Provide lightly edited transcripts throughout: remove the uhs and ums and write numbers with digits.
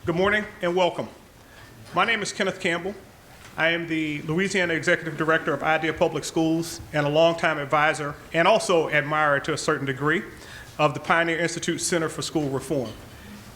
Good morning and welcome. My name is Kenneth Campbell. I am the Louisiana Executive Director of IDEA Public Schools and a longtime advisor and also admirer to a certain degree of the Pioneer Institute Center for School Reform.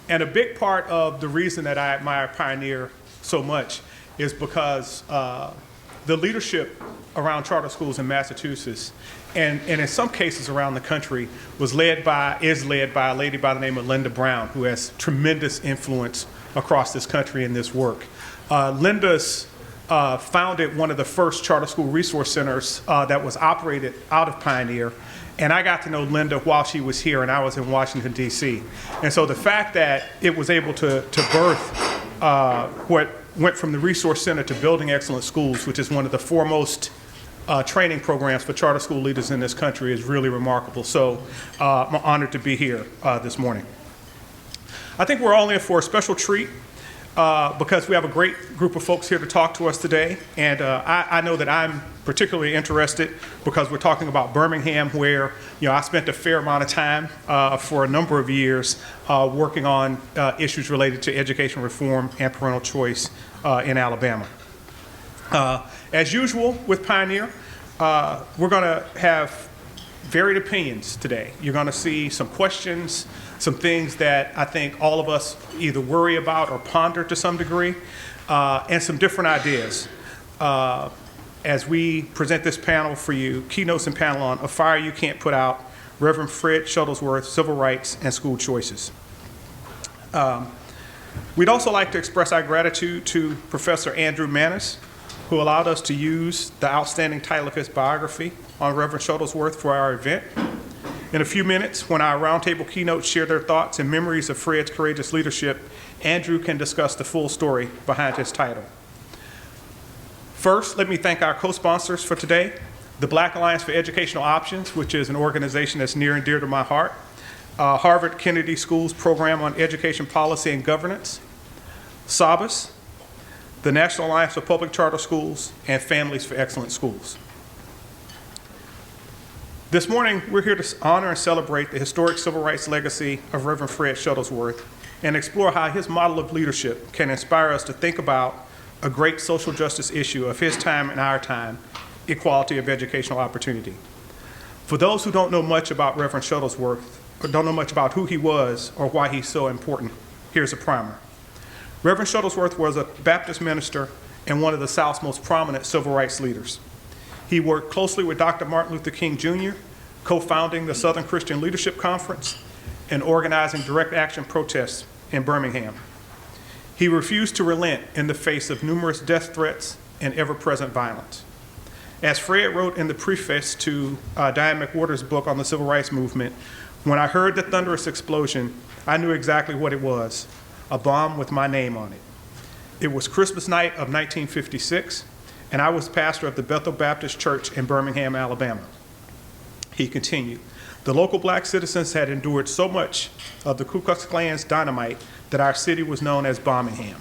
And a big part of the reason that I admire Pioneer so much is because the leadership around charter schools in Massachusetts and in some cases around the country is led by a lady by the name of Linda Brown, who has tremendous influence across this country in this work. Linda's founded one of the first charter school resource centers that was operated out of Pioneer. And I got to know Linda while she was here and I was in Washington, D.C. And so the fact that it was able to birth what went from the Resource Center to Building Excellent Schools, which is one of the foremost training programs for charter school leaders in this country, is really remarkable. So I'm honored to be here this morning. I think we're all in for a special treat because we have a great group of folks here to talk to us today. And I know that I'm particularly interested because we're talking about Birmingham, where I spent a fair amount of time for a number of years working on issues related to education reform and parental choice in Alabama. As usual with Pioneer, we're going to have varied opinions today. You're going to see some questions, some things that I think all of us either worry about or ponder to some degree, and some different ideas. As we present this panel for you, keynotes and panel on A Fire You Can't Put Out, Reverend Fred Shuttlesworth, Civil Rights and School Choices. We'd also like to express our gratitude to Professor Andrew Maness, who allowed us to use the outstanding title of his biography on Reverend Shuttlesworth for our event. In a few minutes, when our roundtable keynotes share their thoughts and memories of Fred's courageous leadership, Andrew can discuss the full story behind his title. First, let me thank our co-sponsors for today, the Black Alliance for Educational Options, which is an organization that's near and dear to my heart, Harvard Kennedy School's Program on Education Policy and Governance, SABAS, the National Alliance for Public Charter Schools, and Families for Excellent Schools. This morning, we're here to honor and celebrate the historic civil rights legacy of Reverend Fred Shuttlesworth and explore how his model of leadership can inspire us to think about a great social justice issue of his time and our time, equality of educational opportunity. For those who don't know much about Reverend Shuttlesworth, or don't know much about who he was or why he's so important, here's a primer. Reverend Shuttlesworth was a Baptist minister and one of the South's most prominent civil rights leaders. He worked closely with Dr. Martin Luther King Jr., co-founding the Southern Christian Leadership Conference and organizing direct action protests in Birmingham. He refused to relent in the face of numerous death threats and ever-present violence. As Fred wrote in the preface to Diane McWhorter's book on the Civil Rights Movement, when I heard the thunderous explosion, I knew exactly what it was, a bomb with my name on it. It was Christmas night of 1956, and I was pastor of the Bethel Baptist Church in Birmingham, Alabama. He continued, the local black citizens had endured so much of the Ku Klux Klan's dynamite that our city was known as Bombingham.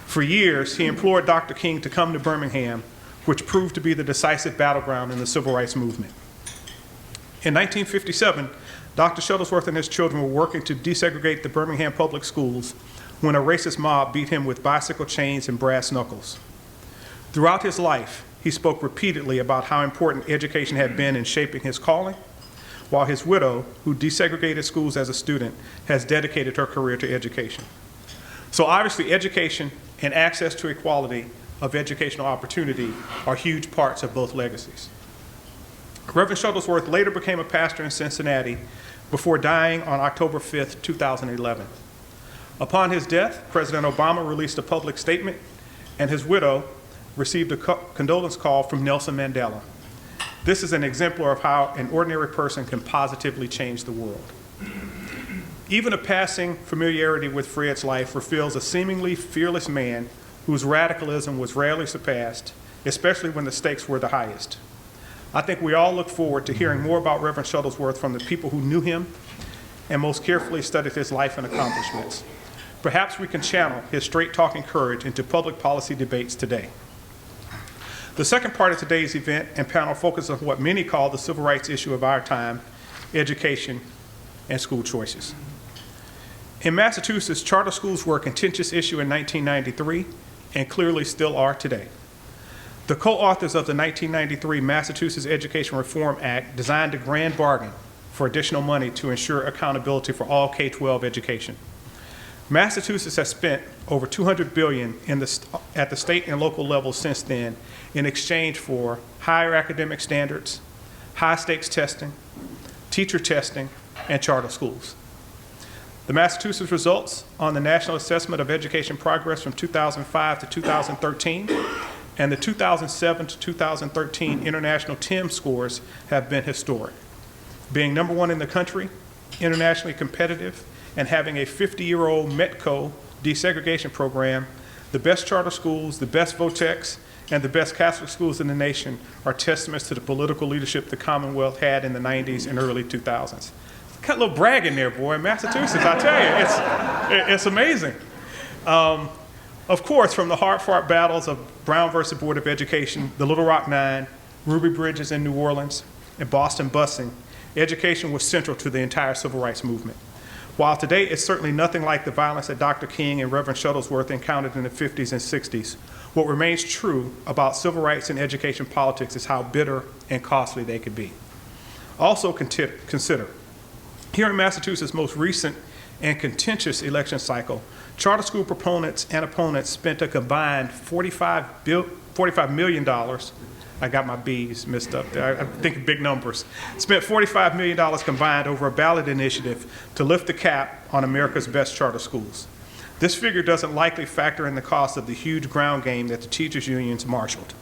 For years, he implored Dr. King to come to Birmingham, which proved to be the decisive battleground in the civil rights movement. In 1957, Dr. Shuttlesworth and his children were working to desegregate the Birmingham public schools when a racist mob beat him with bicycle chains and brass knuckles. Throughout his life, he spoke repeatedly about how important education had been in shaping his calling, while his widow, who desegregated schools as a student, has dedicated her career to education. So obviously, education and access to equality of educational opportunity are huge parts of both legacies. Reverend Shuttlesworth later became a pastor in Cincinnati before dying on October 5th, 2011. Upon his death, President Obama released a public statement, and his widow received a condolence call from Nelson Mandela. This is an exemplar of how an ordinary person can positively change the world. Even a passing familiarity with Fred's life reveals a seemingly fearless man whose radicalism was rarely surpassed, especially when the stakes were the highest. I think we all look forward to hearing more about Reverend Shuttlesworth from the people who knew him and most carefully studied his life and accomplishments. Perhaps we can channel his straight-talking courage into public policy debates today. The second part of today's event and panel focuses on what many call the civil rights issue of our time, education and school choices. In Massachusetts, charter schools were a contentious issue in 1993 and clearly still are today. The co-authors of the 1993 Massachusetts Education Reform Act designed a grand bargain for additional money to ensure accountability for all K-12 education. Massachusetts has spent over $200 billion at the state and local levels since then in exchange for higher academic standards, high-stakes testing, teacher testing, and charter schools. The Massachusetts results on the National Assessment of Education Progress from 2005 to 2013 and the 2007 to 2013 International TIM scores have been historic. Being number one in the country, internationally competitive, and having a 50-year-old METCO desegregation program, the best charter schools, the best VOTEX, and the best Catholic schools in the nation are testaments to the political leadership the Commonwealth had in the 90s and early 2000s. Got a little brag in there, boy. Massachusetts, I tell you, it's amazing. Of course, from the hard-fought battles of Brown versus Board of Education, the Little Rock Nine, Ruby Bridges in New Orleans, and Boston busing, education was central to the entire civil rights movement. While today it's certainly nothing like the violence that Dr. King and Reverend Shuttlesworth encountered in the 50s and 60s, what remains true about civil rights and education politics is how bitter and costly they could be. Also consider, here in Massachusetts' most recent and contentious election cycle, charter school proponents and opponents spent a combined $45 million. I got my B's mixed up there. I think of big numbers. Spent $45 million combined over a ballot initiative to lift the cap on America's best charter schools. This figure doesn't likely factor in the cost of the huge ground game that the teachers' unions marshaled.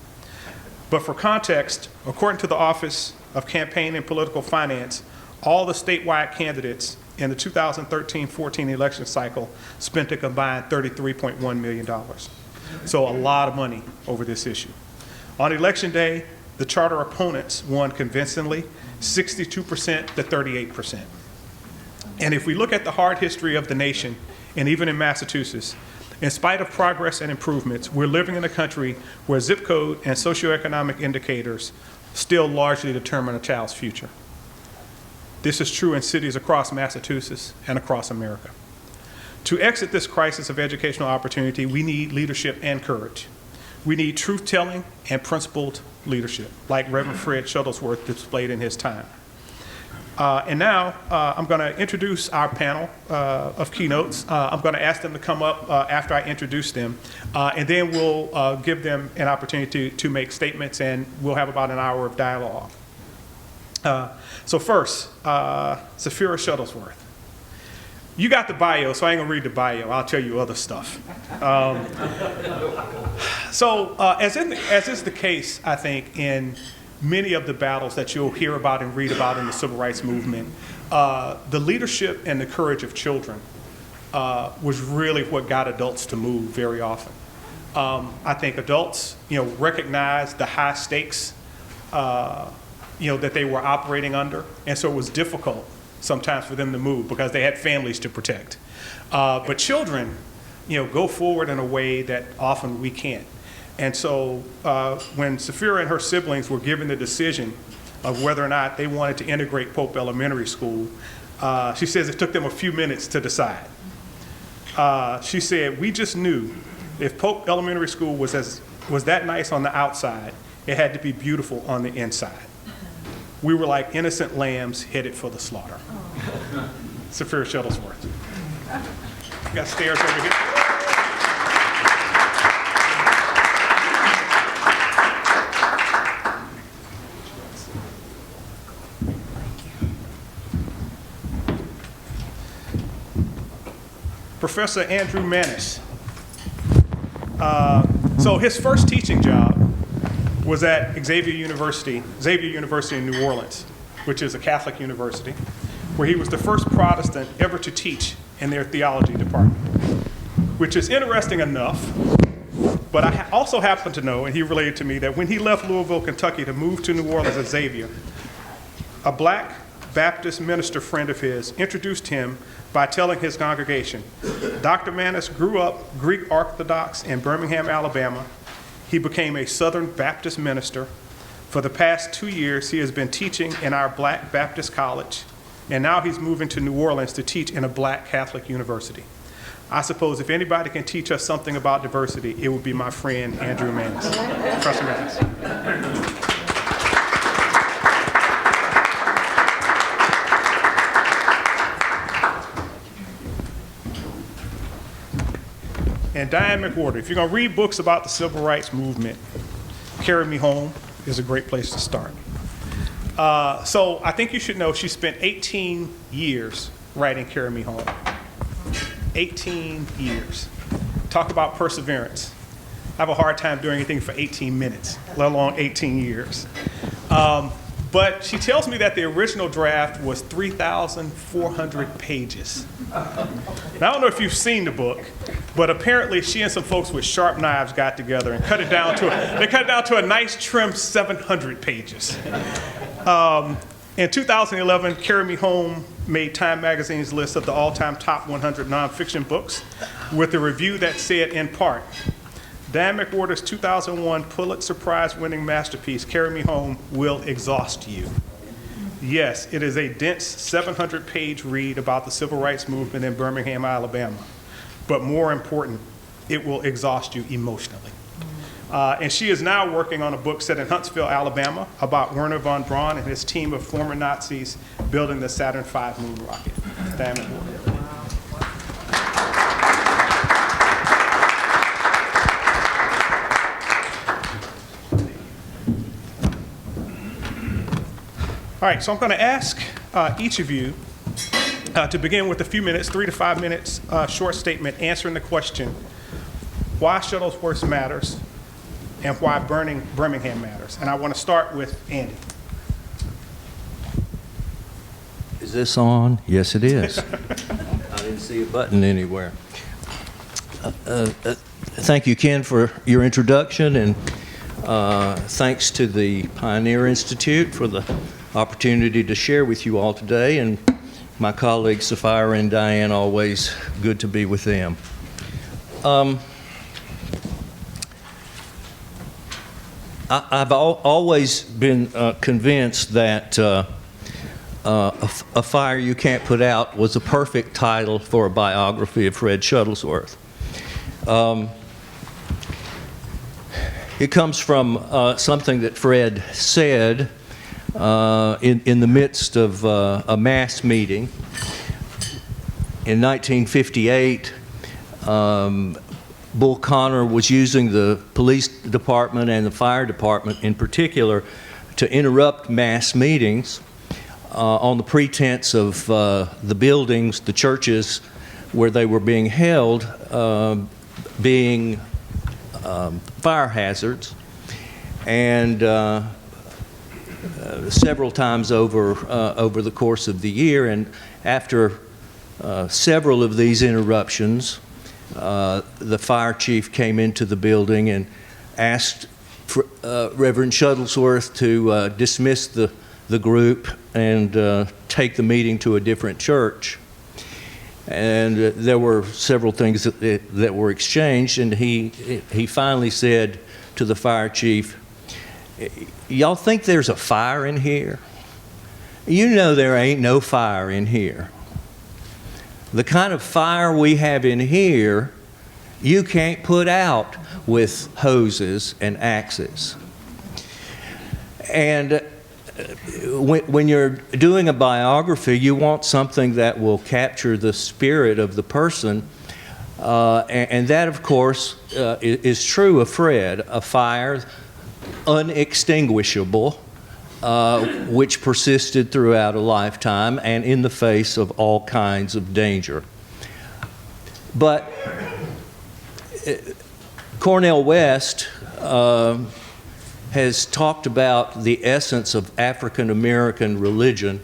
But for context, according to the Office of Campaign and Political Finance, all the statewide candidates in the 2013-14 election cycle spent a combined $33.1 million. So a lot of money over this issue. On election day, the charter opponents won convincingly, 62% to 38%. And if we look at the hard history of the nation, and even in Massachusetts, in spite of progress and improvements, we're living in a country where zip code and socioeconomic indicators still largely determine a child's future. This is true in cities across Massachusetts and across America. To exit this crisis of educational opportunity, we need leadership and courage. We need truth-telling and principled leadership, like Reverend Fred Shuttlesworth displayed in his time. And now I'm going to introduce our panel of keynotes. I'm going to ask them to come up after I introduce them, and then we'll give them an opportunity to make statements, and we'll have about an hour of dialogue. So first, Safira Shuttlesworth. You got the bio, so I ain't gonna read the bio. I'll tell you other stuff. As is the case, I think, in many of the battles that you'll hear about and read about in the civil rights movement, the leadership and the courage of children was really what got adults to move very often. I think adults, recognized the high stakes, that they were operating under, and so it was difficult sometimes for them to move because they had families to protect. But children, go forward in a way that often we can't. And so when Safira and her siblings were given the decision of whether or not they wanted to integrate Pope Elementary School, she says it took them a few minutes to decide. She said, we just knew if Pope Elementary School was that nice on the outside, it had to be beautiful on the inside. We were like innocent lambs headed for the slaughter. Safira Shuttlesworth. We got stairs over here. Professor Andrew Maness. So his first teaching job was at Xavier University in New Orleans, which is a Catholic university, where he was the first Protestant ever to teach in their theology department, which is interesting enough. But I also happen to know, and he related to me, that when he left Louisville, Kentucky to move to New Orleans at Xavier, a black Baptist minister friend of his introduced him by telling his congregation, Dr. Maness grew up Greek Orthodox in Birmingham, Alabama. He became a Southern Baptist minister. For the past 2 years, he has been teaching in our Black Baptist College. and now he's moving to New Orleans to teach in a black Catholic university. I suppose if anybody can teach us something about diversity, it would be my friend Andrew Maness. Professor Maness. And Diane McWhorter, if you're going to read books about the civil rights movement, Carry Me Home is a great place to start. So I think you should know she spent 18 years writing Carry Me Home. 18 years. Talk about perseverance. I have a hard time doing anything for 18 minutes, let alone 18 years. But she tells me that the original draft was 3,400 pages. Now, I don't know if you've seen the book, but apparently she and some folks with sharp knives got together and cut it down to a nice trim 700 pages. In 2011, Carry Me Home made Time Magazine's list of the all-time top 100 nonfiction books with a review that said, in part, Dan McWhorter's 2001 Pulitzer Prize-winning masterpiece, Carry Me Home, will exhaust you. Yes, it is a dense 700-page read about the civil rights movement in Birmingham, Alabama. But more important, it will exhaust you emotionally. And she is now working on a book set in Huntsville, Alabama, about Wernher von Braun and his team of former Nazis building the Saturn V moon rocket. Dan McWhorter. All right, so I'm going to ask each of you to begin with a few minutes, 3 to 5 minutes, short statement answering the question, why Shuttlesworth matters and why Birmingham matters. And I want to start with Andy. Is this on? Yes, it is. I didn't see a button anywhere. Thank you, Ken, for your introduction, and thanks to the Pioneer Institute for the opportunity to share with you all today, and my colleagues Sapphira and Diane, always good to be with them. I've always been convinced that A Fire You Can't Put Out was a perfect title for a biography of Fred Shuttlesworth. It comes from something that Fred said in the midst of a mass meeting. In 1958, Bull Connor was using the police department and the fire department in particular to interrupt mass meetings on the pretense of the buildings, the churches where they were being held, being fire hazards. And several times over the course of the year, and after several of these interruptions, the fire chief came into the building and asked Reverend Shuttlesworth to dismiss the group and take the meeting to a different church. And there were several things that were exchanged, and he finally said to the fire chief, "Y'all think there's a fire in here? You know there ain't no fire in here. The kind of fire we have in here, you can't put out with hoses and axes." And when you're doing a biography, you want something that will capture the spirit of the person. And that, of course, is true of Fred, a fire unextinguishable, which persisted throughout a lifetime and in the face of all kinds of danger. But Cornel West has talked about the essence of African American religion,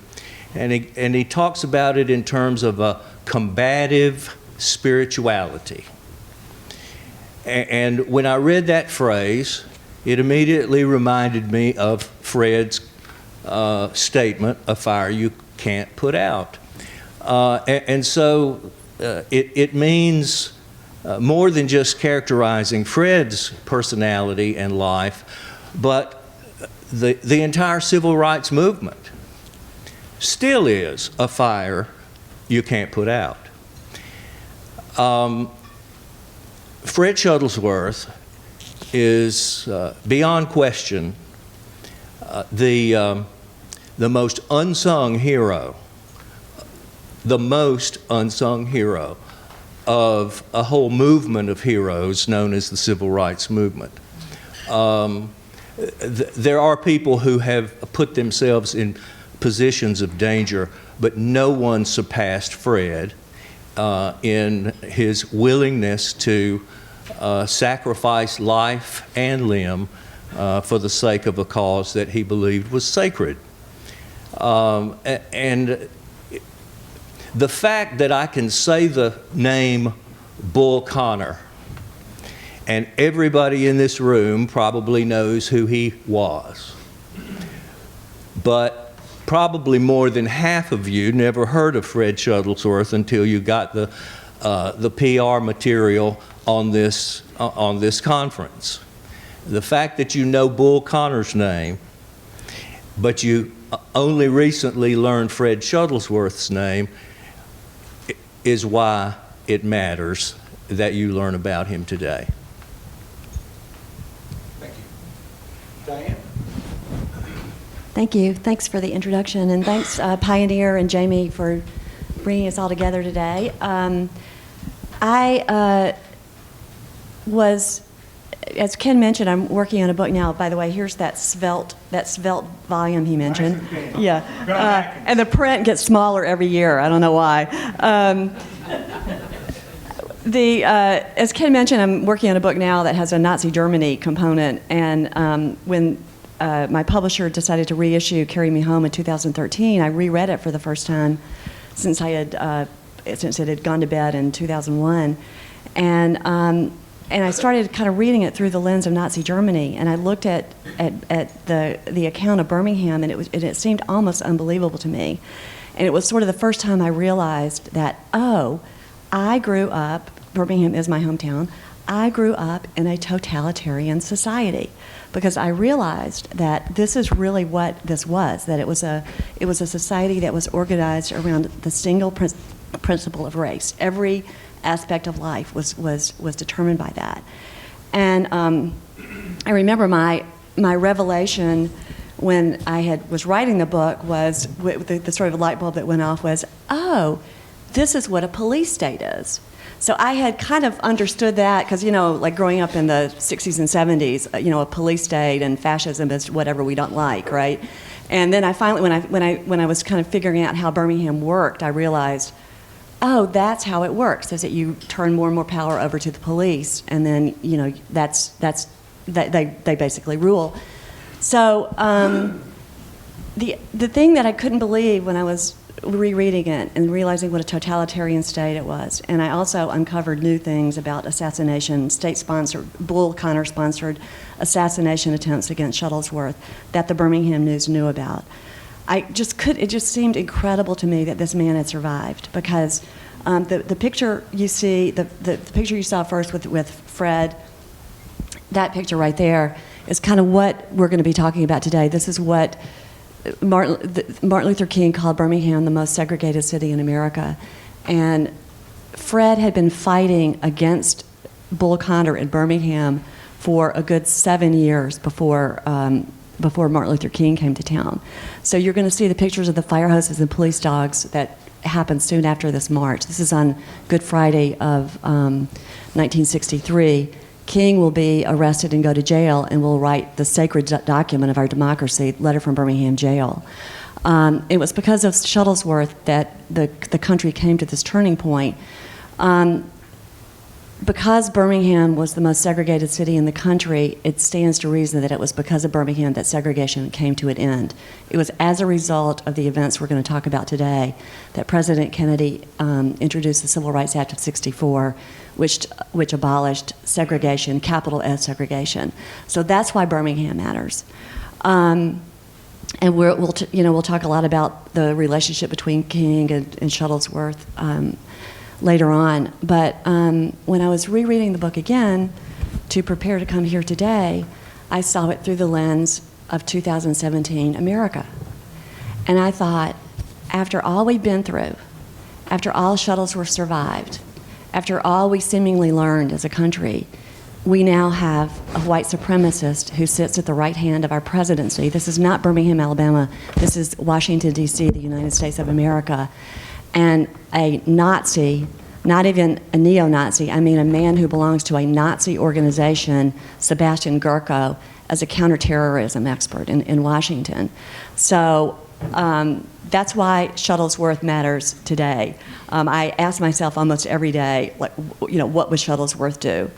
and he talks about it in terms of a combative spirituality. And when I read that phrase, it immediately reminded me of Fred's statement, "A fire you can't put out." And so it means more than just characterizing Fred's personality and life, but the entire civil rights movement. still is a fire you can't put out. Fred Shuttlesworth is, beyond question, the most unsung hero, of a whole movement of heroes known as the Civil Rights Movement. There are people who have put themselves in positions of danger, but no one surpassed Fred in his willingness to sacrifice life and limb for the sake of a cause that he believed was sacred. And the fact that I can say the name Bull Connor, and everybody in this room probably knows who he was, but probably more than half of you never heard of Fred Shuttlesworth until you got the PR material on this conference. The fact that you know Bull Connor's name, but you only recently learned Fred Shuttlesworth's name, is why it matters that you learn about him today. Thank you. Diane? Thank you. Thanks for the introduction, and thanks Pioneer and Jamie for bringing us all together today. I was, as Ken mentioned, I'm working on a book now. By the way, here's that svelte volume he mentioned. Nice. Yeah, and the print gets smaller every year. I don't know why. As Ken mentioned, I'm working on a book now that has a Nazi Germany component, and when my publisher decided to reissue Carry Me Home in 2013, I reread it for the first time since it had gone to bed in 2001, and I started kind of reading it through the lens of Nazi Germany, and I looked at the account of Birmingham, and it seemed almost unbelievable to me, and it was sort of the first time I realized that, oh, I grew up, Birmingham is my hometown, I grew up in a totalitarian society, because I realized that this is really what this was, that it was a society that was organized around the single principle of race. Every aspect of life was determined by that. And I remember my revelation when I was writing the book was, the sort of light bulb that went off was, oh, this is what a police state is. So I had kind of understood that because, like growing up in the 60s and 70s, a police state and fascism is whatever we don't like, right? And then I finally, when I was kind of figuring out how Birmingham worked, I realized, oh, that's how it works, is that you turn more and more power over to the police, and then, they basically rule. So the thing that I couldn't believe when I was rereading it and realizing what a totalitarian state it was, and I also uncovered new things about assassination, state-sponsored, Bull Connor-sponsored assassination attempts against Shuttlesworth that the Birmingham News knew about. It just seemed incredible to me that this man had survived, because the picture you see, the picture you saw first with Fred, that picture right there is kind of what we're going to be talking about today. This is what Martin Luther King called Birmingham the most segregated city in America. And Fred had been fighting against Bull Connor in Birmingham for a good 7 years before Martin Luther King came to town. So you're going to see the pictures of the fire hoses and police dogs that happened soon after this march. This is on Good Friday of 1963. King will be arrested and go to jail, and will write the sacred document of our democracy, Letter from Birmingham Jail. It was because of Shuttlesworth that the country came to this turning point. Because Birmingham was the most segregated city in the country, it stands to reason that it was because of Birmingham that segregation came to an end. It was as a result of the events we're going to talk about today that President Kennedy introduced the Civil Rights Act of '64, which abolished segregation, capital S segregation. So that's why Birmingham matters. And we'll talk a lot about the relationship between King and Shuttlesworth later on. But when I was rereading the book again to prepare to come here today, I saw it through the lens of 2017 America. And I thought, after all we've been through, after all Shuttlesworth survived, after all we seemingly learned as a country, we now have a white supremacist who sits at the right hand of our presidency. This is not Birmingham, Alabama. This is Washington, D.C., the United States of America. And a Nazi, not even a neo-Nazi, I mean a man who belongs to a Nazi organization, Sebastian Gurko, as a counterterrorism expert in Washington. So that's why Shuttlesworth matters today. I ask myself almost every day, like, you know, what would Shuttlesworth do?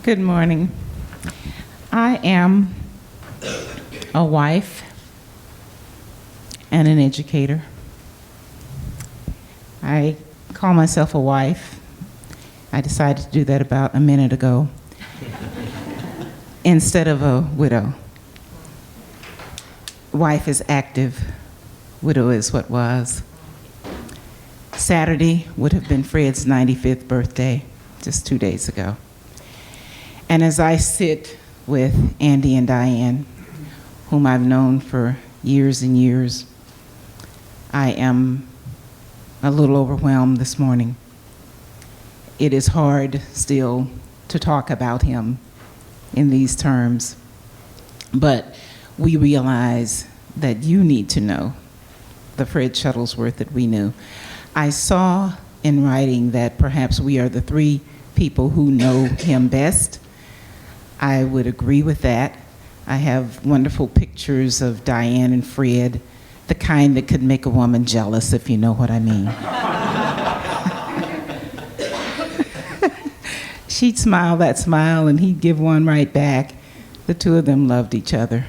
Good morning. I am a wife and an educator. I call myself a wife. I decided to do that about a minute ago instead of a widow. Wife is active, widow is what was. Saturday would have been Fred's 95th birthday, just 2 days ago. And as I sit with Andy and Diane, whom I've known for years and years, I am a little overwhelmed this morning. It is hard still to talk about him in these terms, but we realize that you need to know the Fred Shuttlesworth that we knew. I saw in writing that perhaps we are the three people who know him best. I would agree with that. I have wonderful pictures of Diane and Fred, the kind that could make a woman jealous, if you know what I mean. She'd smile that smile, and he'd give one right back. The two of them loved each other.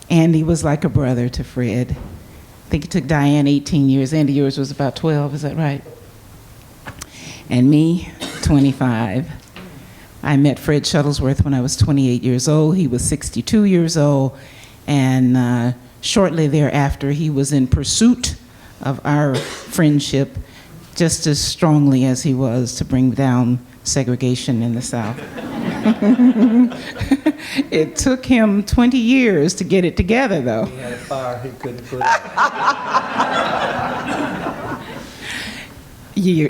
Andy was like a brother to Fred. I think it took Diane 18 years. Andy, yours was about 12, is that right? And me, 25. I met Fred Shuttlesworth when I was 28 years old. He was 62 years old, and shortly thereafter, he was in pursuit of our friendship just as strongly as he was to bring down segregation in the South. It took him 20 years to get it together, though. He had a fire he couldn't put out.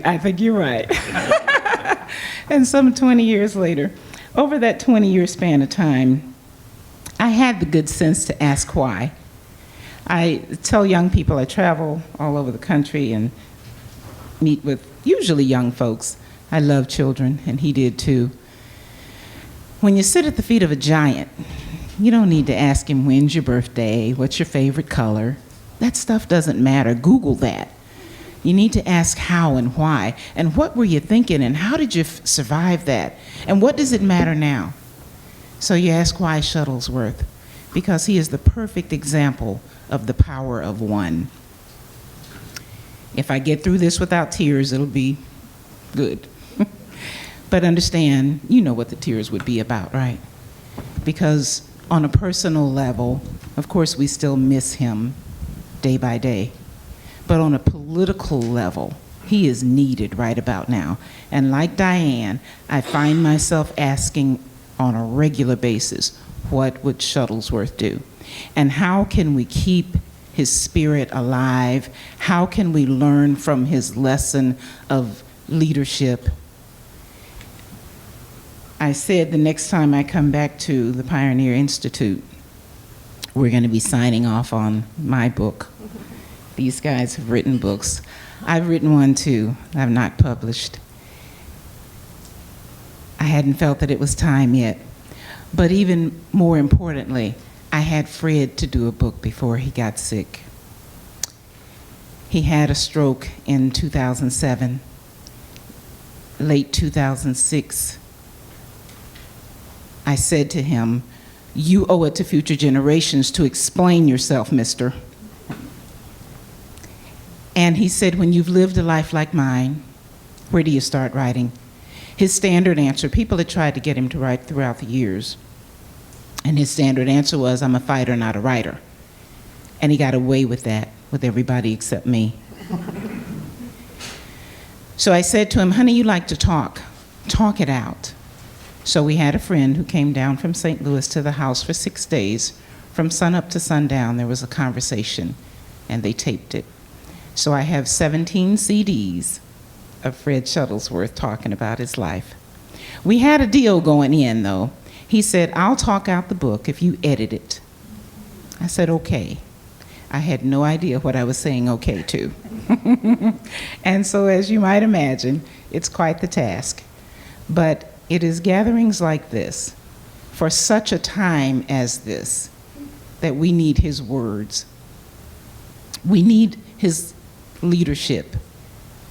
I think you're right. And some 20 years later, over that 20-year span of time, I had the good sense to ask why. I tell young people, I travel all over the country and meet with usually young folks. I love children, and he did too. When you sit at the feet of a giant, you don't need to ask him, when's your birthday, what's your favorite color? That stuff doesn't matter. Google that. You need to ask how and why, and what were you thinking, and how did you survive that, and what does it matter now? So you ask why Shuttlesworth, because he is the perfect example of the power of one. If I get through this without tears, it'll be good. But understand, you know what the tears would be about, right? Because on a personal level, of course, we still miss him day by day. But on a political level, he is needed right about now. And like Diane, I find myself asking on a regular basis, what would Shuttlesworth do? And how can we keep his spirit alive? How can we learn from his lesson of leadership? I said the next time I come back to the Pioneer Institute, we're going to be signing off on my book. These guys have written books. I've written one too. I've not published. I hadn't felt that it was time yet. But even more importantly, I had Fred to do a book before he got sick. He had a stroke in 2007, late 2006. I said to him, you owe it to future generations to explain yourself, mister. And he said, when you've lived a life like mine, where do you start writing? His standard answer, people had tried to get him to write throughout the years, and his standard answer was, I'm a fighter, not a writer. And he got away with that with everybody except me. So I said to him, honey, you like to talk. Talk it out. So we had a friend who came down from St. Louis to the house for 6 days, From sunup to sundown, there was a conversation, and they taped it. So I have 17 CDs of Fred Shuttlesworth talking about his life. We had a deal going in, though. He said, I'll talk out the book if you edit it. I said, okay. I had no idea what I was saying okay to. And so, as you might imagine, it's quite the task. But it is gatherings like this, for such a time as this, that we need his words. We need his leadership.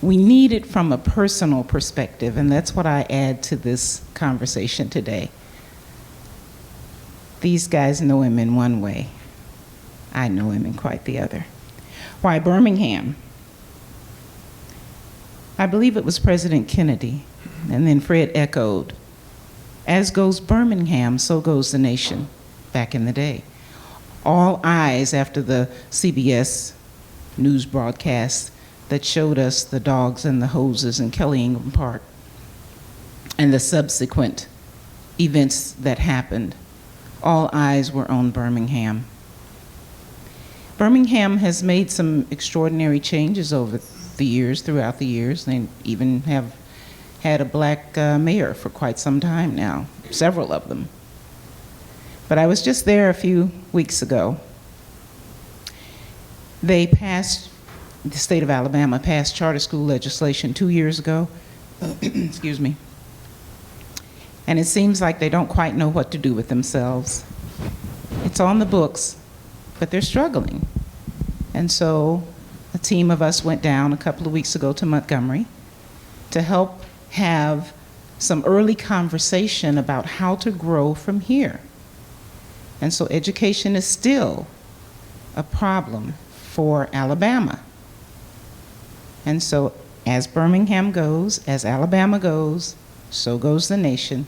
We need it from a personal perspective, and that's what I add to this conversation today. These guys know him in one way. I know him in quite the other. Why Birmingham? I believe it was President Kennedy, and then Fred echoed, as goes Birmingham, so goes the nation, back in the day. All eyes after the CBS news broadcast that showed us the dogs and the hoses in Kelly Ingram Park and the subsequent events that happened. All eyes were on Birmingham. Birmingham has made some extraordinary changes over the years, throughout the years. They even have had a black mayor for quite some time now, several of them. But I was just there a few weeks ago. They passed, the state of Alabama passed charter school legislation 2 years ago, excuse me. And it seems like they don't quite know what to do with themselves. It's on the books, but they're struggling. And so a team of us went down a couple of weeks ago to Montgomery to help have some early conversation about how to grow from here. And so education is still a problem for Alabama. And so as Birmingham goes, as Alabama goes, so goes the nation.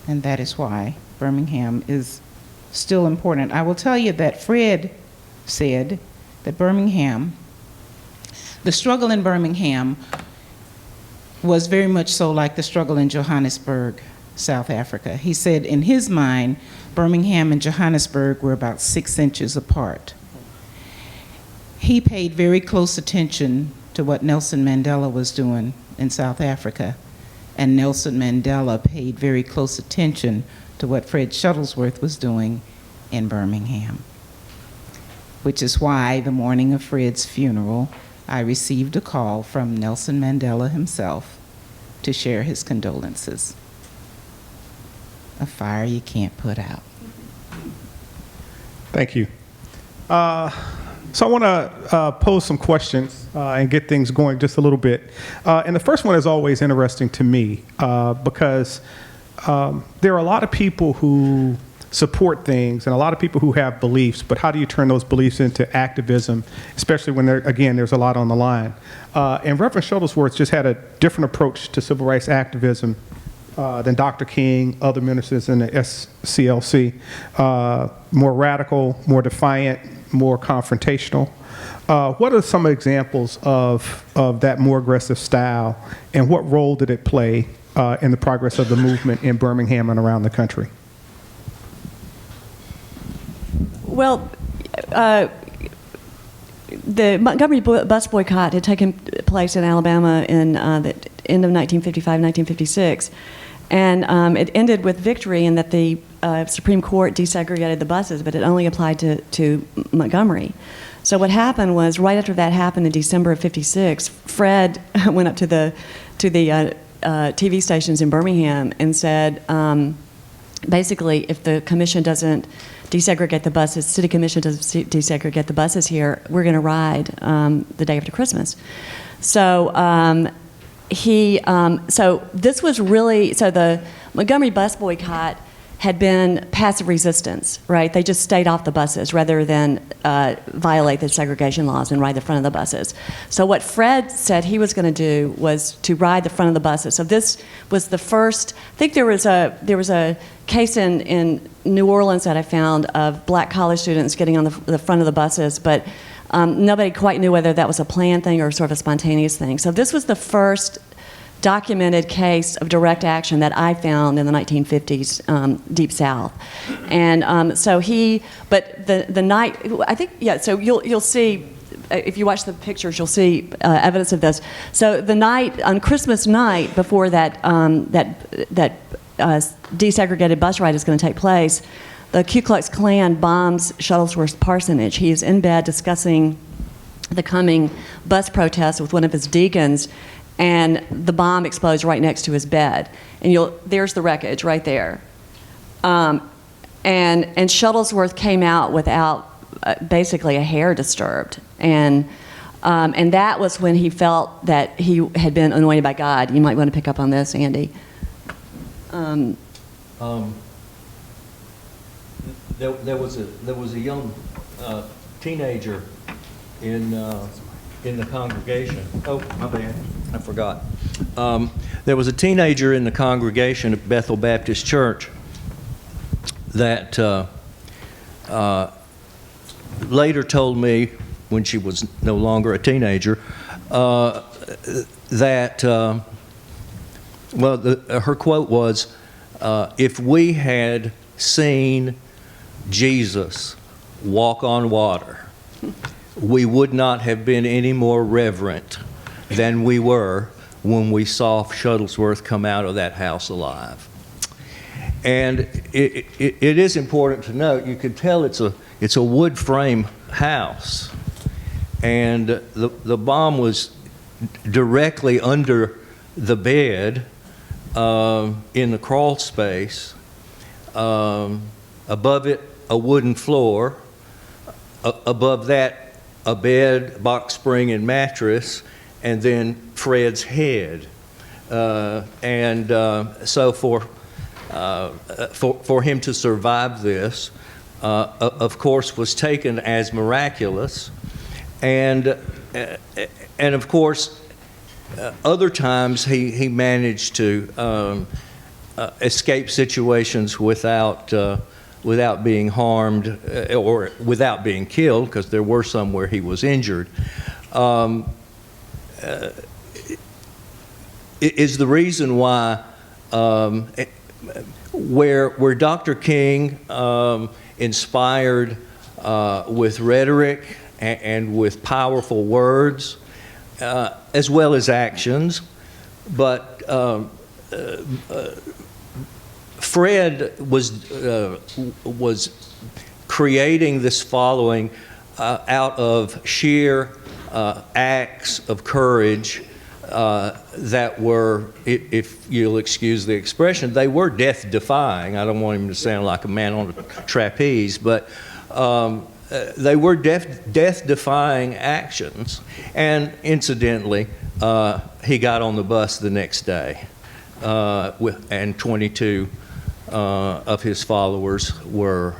And that is why Birmingham is still important. I will tell you that Fred said that Birmingham, the struggle in Birmingham was very much so like the struggle in Johannesburg, South Africa. He said in his mind, Birmingham and Johannesburg were about 6 inches apart. He paid very close attention to what Nelson Mandela was doing in South Africa, and Nelson Mandela paid very close attention to what Fred Shuttlesworth was doing in Birmingham, which is why the morning of Fred's funeral, I received a call from Nelson Mandela himself to share his condolences. A fire you can't put out. Thank you. So I want to pose some questions and get things going just a little bit. And the first one is always interesting to me because there are a lot of people who support things and a lot of people who have beliefs, but how do you turn those beliefs into activism, especially when, there's a lot on the line. And Reverend Shuttlesworth just had a different approach to civil rights activism than Dr. King, other ministers in the SCLC. More radical, more defiant, more confrontational. What are some examples of that more aggressive style, and what role did it play in the progress of the movement in Birmingham and around the country? Well, the Montgomery bus boycott had taken place in Alabama in the end of 1955, 1956. And it ended with victory in that the Supreme Court desegregated the buses, but it only applied to Montgomery. So what happened was, right after that happened in December of '56, Fred went up to the TV stations in Birmingham and said, basically, if the commission doesn't desegregate the buses, city commission doesn't desegregate the buses here, we're going to ride the day after Christmas. So so this was really, so the Montgomery bus boycott had been passive resistance, right? They just stayed off the buses rather than violate the segregation laws and ride the front of the buses. So what Fred said he was going to do was to ride the front of the buses. So this was the first, I think there was a case in New Orleans that I found of black college students getting on the front of the buses, but nobody quite knew whether that was a planned thing or sort of a spontaneous thing. So this was the first documented case of direct action that I found in the 1950s, Deep South. And but the night, I think, yeah, so you'll see, if you watch the pictures, you'll see evidence of this. So the night, on Christmas night, before that desegregated bus ride is going to take place, the Ku Klux Klan bombs Shuttlesworth Parsonage. He is in bed discussing the coming bus protest with one of his deacons, and the bomb explodes right next to his bed. And there's the wreckage right there. And Shuttlesworth came out without basically a hair disturbed. And that was when he felt that he had been anointed by God. You might want to pick up on this, Andy. There was a young teenager in the congregation. Oh, my bad, I forgot. There was a teenager in the congregation at Bethel Baptist Church that later told me, when she was no longer a teenager, that her quote was, "If we had seen Jesus walk on water, we would not have been any more reverent than we were when we saw Shuttlesworth come out of that house alive." And it is important to note, you could tell it's a wood frame house, and the bomb was directly under the bed in the crawl space. Above it, a wooden floor. Above that, a bed, box spring, and mattress, and then Fred's head. So for him to survive this, of course, was taken as miraculous, and of course, other times he managed to escape situations without being harmed or without being killed, because there were some where he was injured. Is the reason why where Dr. King inspired with rhetoric and with powerful words, as well as actions, but Fred was creating this following out of sheer acts of courage that were, if you'll excuse the expression, they were death-defying. I don't want him to sound like a man on a trapeze, but they were death-defying actions. And incidentally, he got on the bus the next day, and 22 of his followers were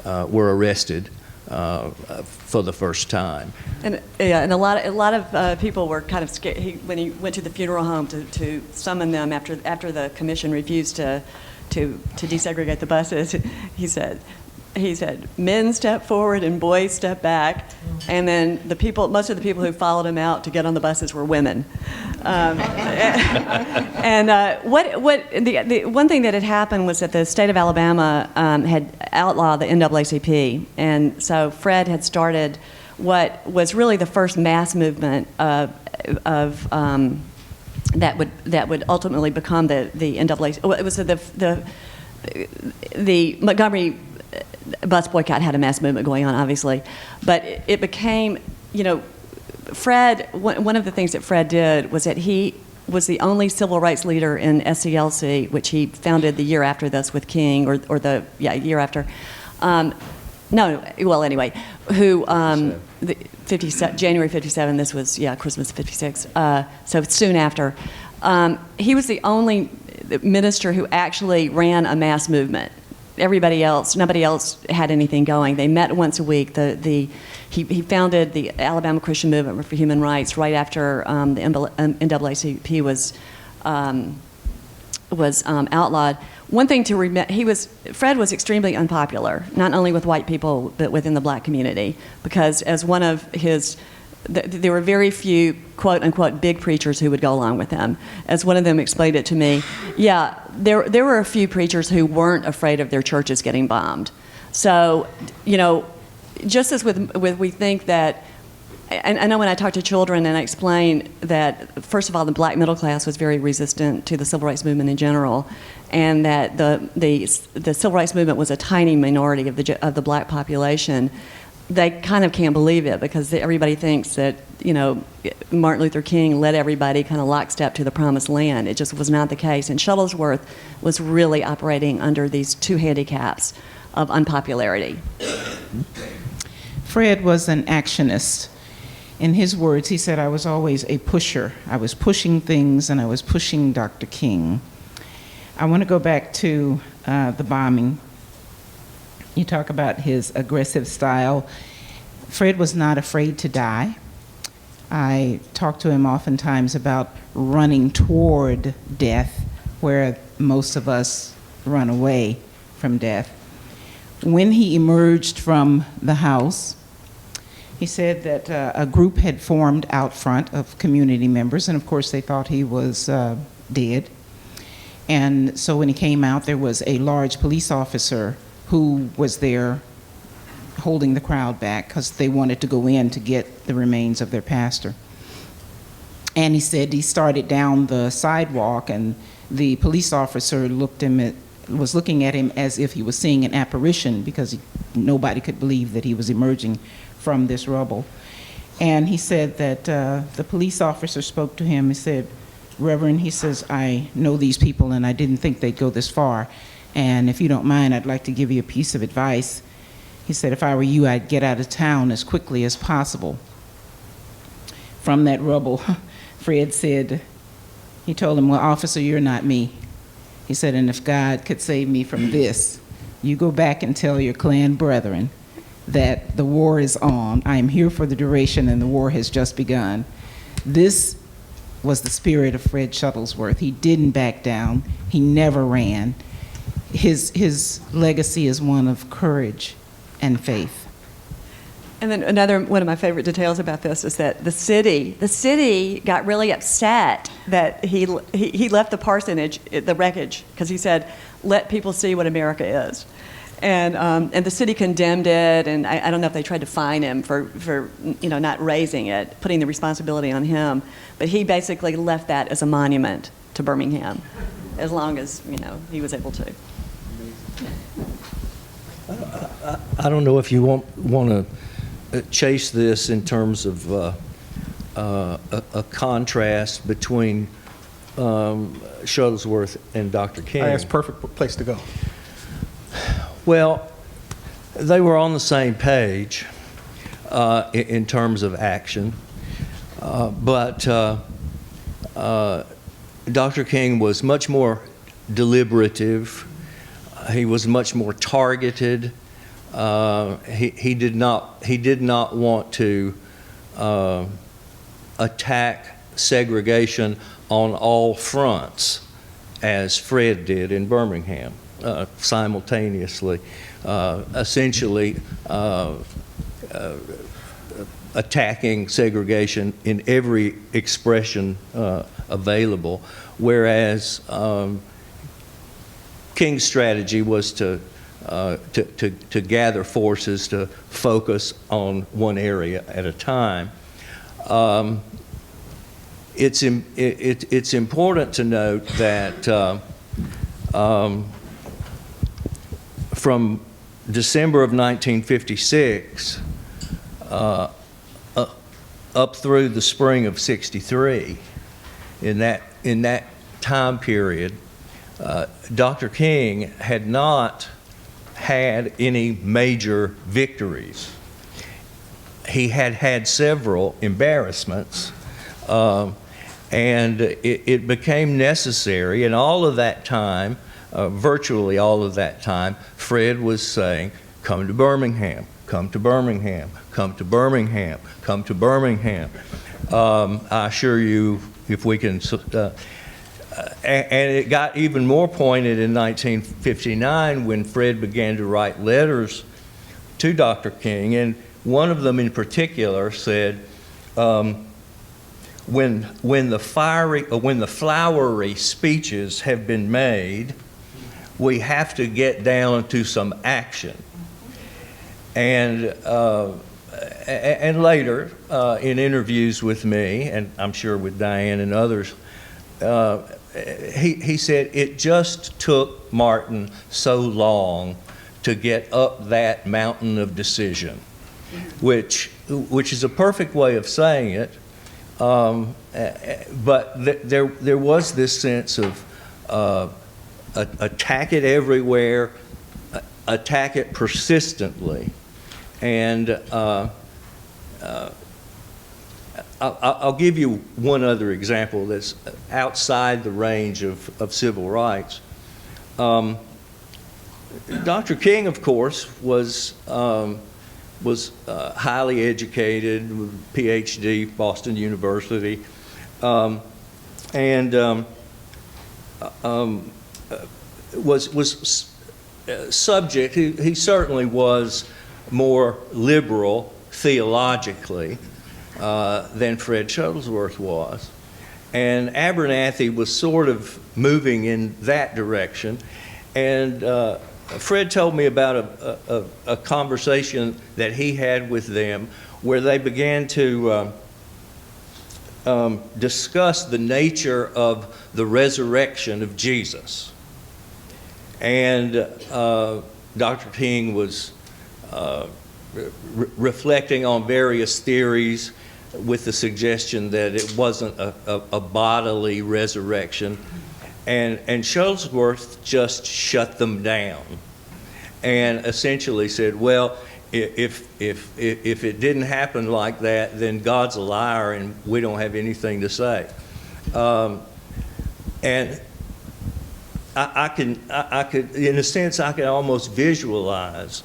arrested for the first time. And a lot of people were kind of scared when he went to the funeral home to summon them after the commission refused to desegregate the buses. He said, men step forward and boys step back, and then most of the people who followed him out to get on the buses were women. The one thing that had happened was that the state of Alabama had outlawed the NAACP, and so Fred had started what was really the first mass movement that would ultimately become the NAACP. It was the Montgomery bus boycott had a mass movement going on, obviously, but it became, Fred, one of the things that Fred did was that he was the only civil rights leader in SCLC, which he founded the year after this with King, year after. January 57, this was, Christmas 56, so soon after. He was the only minister who actually ran a mass movement. Nobody else had anything going. They met once a week. He founded the Alabama Christian Movement for Human Rights right after the NAACP was outlawed. One thing to remember, Fred was extremely unpopular, not only with white people but within the black community, because as one of his there were very few quote unquote big preachers who would go along with him. As one of them explained it to me, yeah, there were a few preachers who weren't afraid of their churches getting bombed. So, you know, just as with we think that, and I know when I talk to children and I explain that, first of all, the black middle class was very resistant to the civil rights movement in general, and that the civil rights movement was a tiny minority of the black population. They kind of can't believe it because everybody thinks that, you know, Martin Luther King led everybody kind of lockstep to the promised land. It just was not the case. And Shuttlesworth was really operating under these two handicaps of unpopularity. Fred was an actionist. In his words, he said, I was always a pusher. I was pushing things, and I was pushing Dr. King. I want to go back to the bombing. You talk about his aggressive style. Fred was not afraid to die. I talk to him oftentimes about running toward death, where most of us run away from death. When he emerged from the house, he said that a group had formed out front of community members, and of course they thought he was dead. And so when he came out, there was a large police officer who was there holding the crowd back because they wanted to go in to get the remains of their pastor. And he said he started down the sidewalk, and the police officer was looking at him as if he was seeing an apparition, because nobody could believe that he was emerging from this rubble. And he said that the police officer spoke to him. He said, Reverend, he says, I know these people and I didn't think they'd go this far. And if you don't mind, I'd like to give you a piece of advice. He said, if I were you, I'd get out of town as quickly as possible. From that rubble, Fred said, he told him, well, officer, you're not me. He said, and if God could save me from this, you go back and tell your clan brethren that the war is on. I am here for the duration and the war has just begun. This was the spirit of Fred Shuttlesworth. He didn't back down. He never ran. His legacy is one of courage and faith. And then another one of my favorite details about this is that the city got really upset that he left the parsonage, the wreckage, because he said, let people see what America is. And the city condemned it, and I don't know if they tried to fine him for not raising it, putting the responsibility on him, but he basically left that as a monument to Birmingham, as long as he was able to. I don't know if you want to chase this in terms of a contrast between Shuttlesworth and Dr. King. That's a perfect place to go. Well, they were on the same page in terms of action, but Dr. King was much more deliberative. He was much more targeted. He did not want to attack segregation on all fronts, as Fred did in Birmingham, simultaneously, essentially attacking segregation in every expression available, whereas King's strategy was to gather forces to focus on one area at a time. It's important to note that from December of 1956 up through the spring of '63, in that time period, Dr. King had not had any major victories. He had had several embarrassments, and it became necessary, and all of that time, virtually all of that time, Fred was saying, come to Birmingham, come to Birmingham, come to Birmingham, come to Birmingham. I assure you, if we can, and it got even more pointed in 1959 when Fred began to write letters to Dr. King, and one of them in particular said, when the flowery speeches have been made, we have to get down to some action. And later, in interviews with me, and I'm sure with Diane and others, he said it just took Martin so long to get up that mountain of decision, which is a perfect way of saying it. But there was this sense of attack it everywhere, attack it persistently. And I'll give you one other example that's outside the range of civil rights. Dr. King, of course, was highly educated, PhD, Boston University, and was subject. He certainly was more liberal theologically than Fred Shuttlesworth was. And Abernathy was sort of moving in that direction. And Fred told me about a conversation that he had with them where they began to discuss the nature of the resurrection of Jesus. And Dr. King was reflecting on various theories with the suggestion that it wasn't a bodily resurrection. And Shuttlesworth just shut them down and essentially said, well, if it didn't happen like that, then God's a liar and we don't have anything to say. And I could, in a sense, I could almost visualize,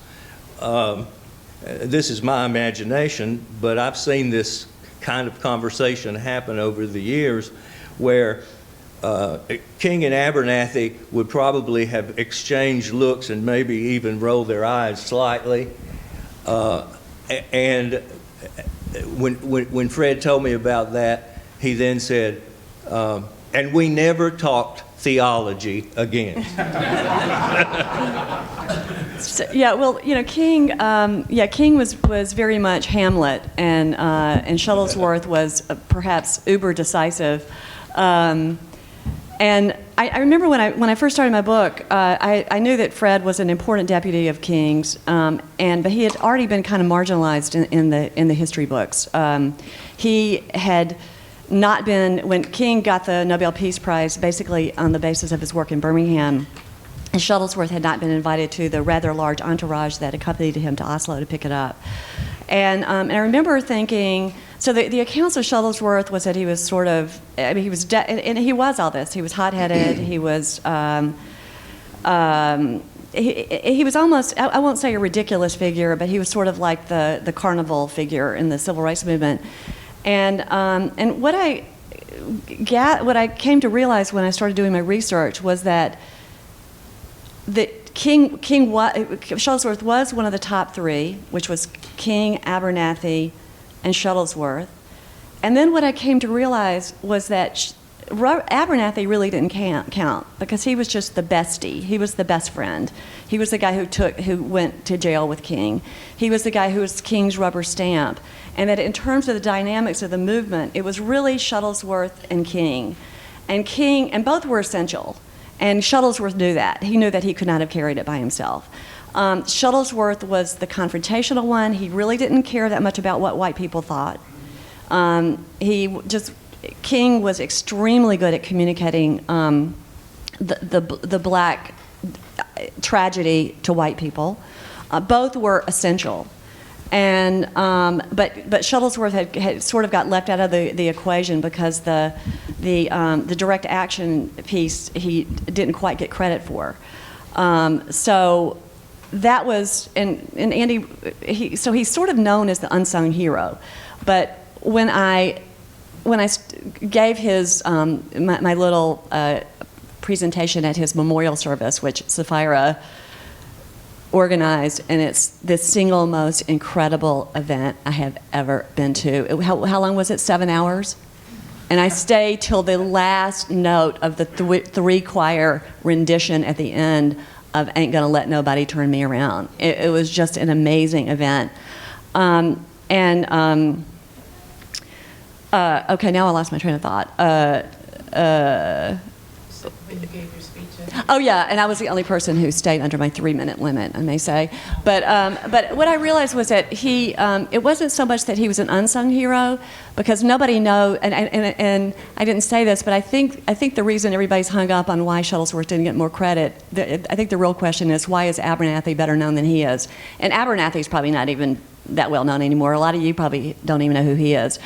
this is my imagination, but I've seen this kind of conversation happen over the years where King and Abernathy would probably have exchanged looks and maybe even roll their eyes slightly. And when Fred told me about that, he then said, and we never talked theology again. So, yeah, well, you know, King, King was very much Hamlet, and Shuttlesworth was perhaps uber decisive. And I remember when I first started my book, I knew that Fred was an important deputy of King's, but he had already been kind of marginalized in the history books. He had not been, when King got the Nobel Peace Prize, basically on the basis of his work in Birmingham, and Shuttlesworth had not been invited to the rather large entourage that accompanied him to Oslo to pick it up. And I remember thinking, so the accounts of Shuttlesworth was that he was sort of, I mean, he was, and he was all this. He was hot-headed. He was, he was almost, I won't say a ridiculous figure, but he was sort of like the carnival figure in the civil rights movement. And what I came to realize when I started doing my research was that Shuttlesworth was one of the top three, which was King, Abernathy, and Shuttlesworth. And then what I came to realize was that Abernathy really didn't count because he was just the bestie. He was the best friend. He was the guy who went to jail with King. He was the guy who was King's rubber stamp. And that in terms of the dynamics of the movement, it was really Shuttlesworth and King. And both were essential. And Shuttlesworth knew that. He knew that he could not have carried it by himself. Shuttlesworth was the confrontational one. He really didn't care that much about what white people thought. King was extremely good at communicating the black tragedy to white people. Both were essential. And but Shuttlesworth had sort of got left out of the equation because the direct action piece he didn't quite get credit for. So that was, and Andy, he's sort of known as the unsung hero. But when I gave his my little presentation at his memorial service, which Sapphira organized, and it's the single most incredible event I have ever been to. How long was it? 7 hours? And I stayed till the last note of the three-choir rendition at the end of Ain't Gonna Let Nobody Turn Me Around. It was just an amazing event. Okay, now I lost my train of thought. When you gave your speech. Oh yeah, and I was the only person who stayed under my 3-minute limit, I may say. But what I realized was that he, it wasn't so much that he was an unsung hero, because nobody knows, and I didn't say this, but I think the reason everybody's hung up on why Shuttlesworth didn't get more credit, I think the real question is, why is Abernathy better known than he is? And Abernathy's probably not even that well known anymore. A lot of you probably don't even know who he is.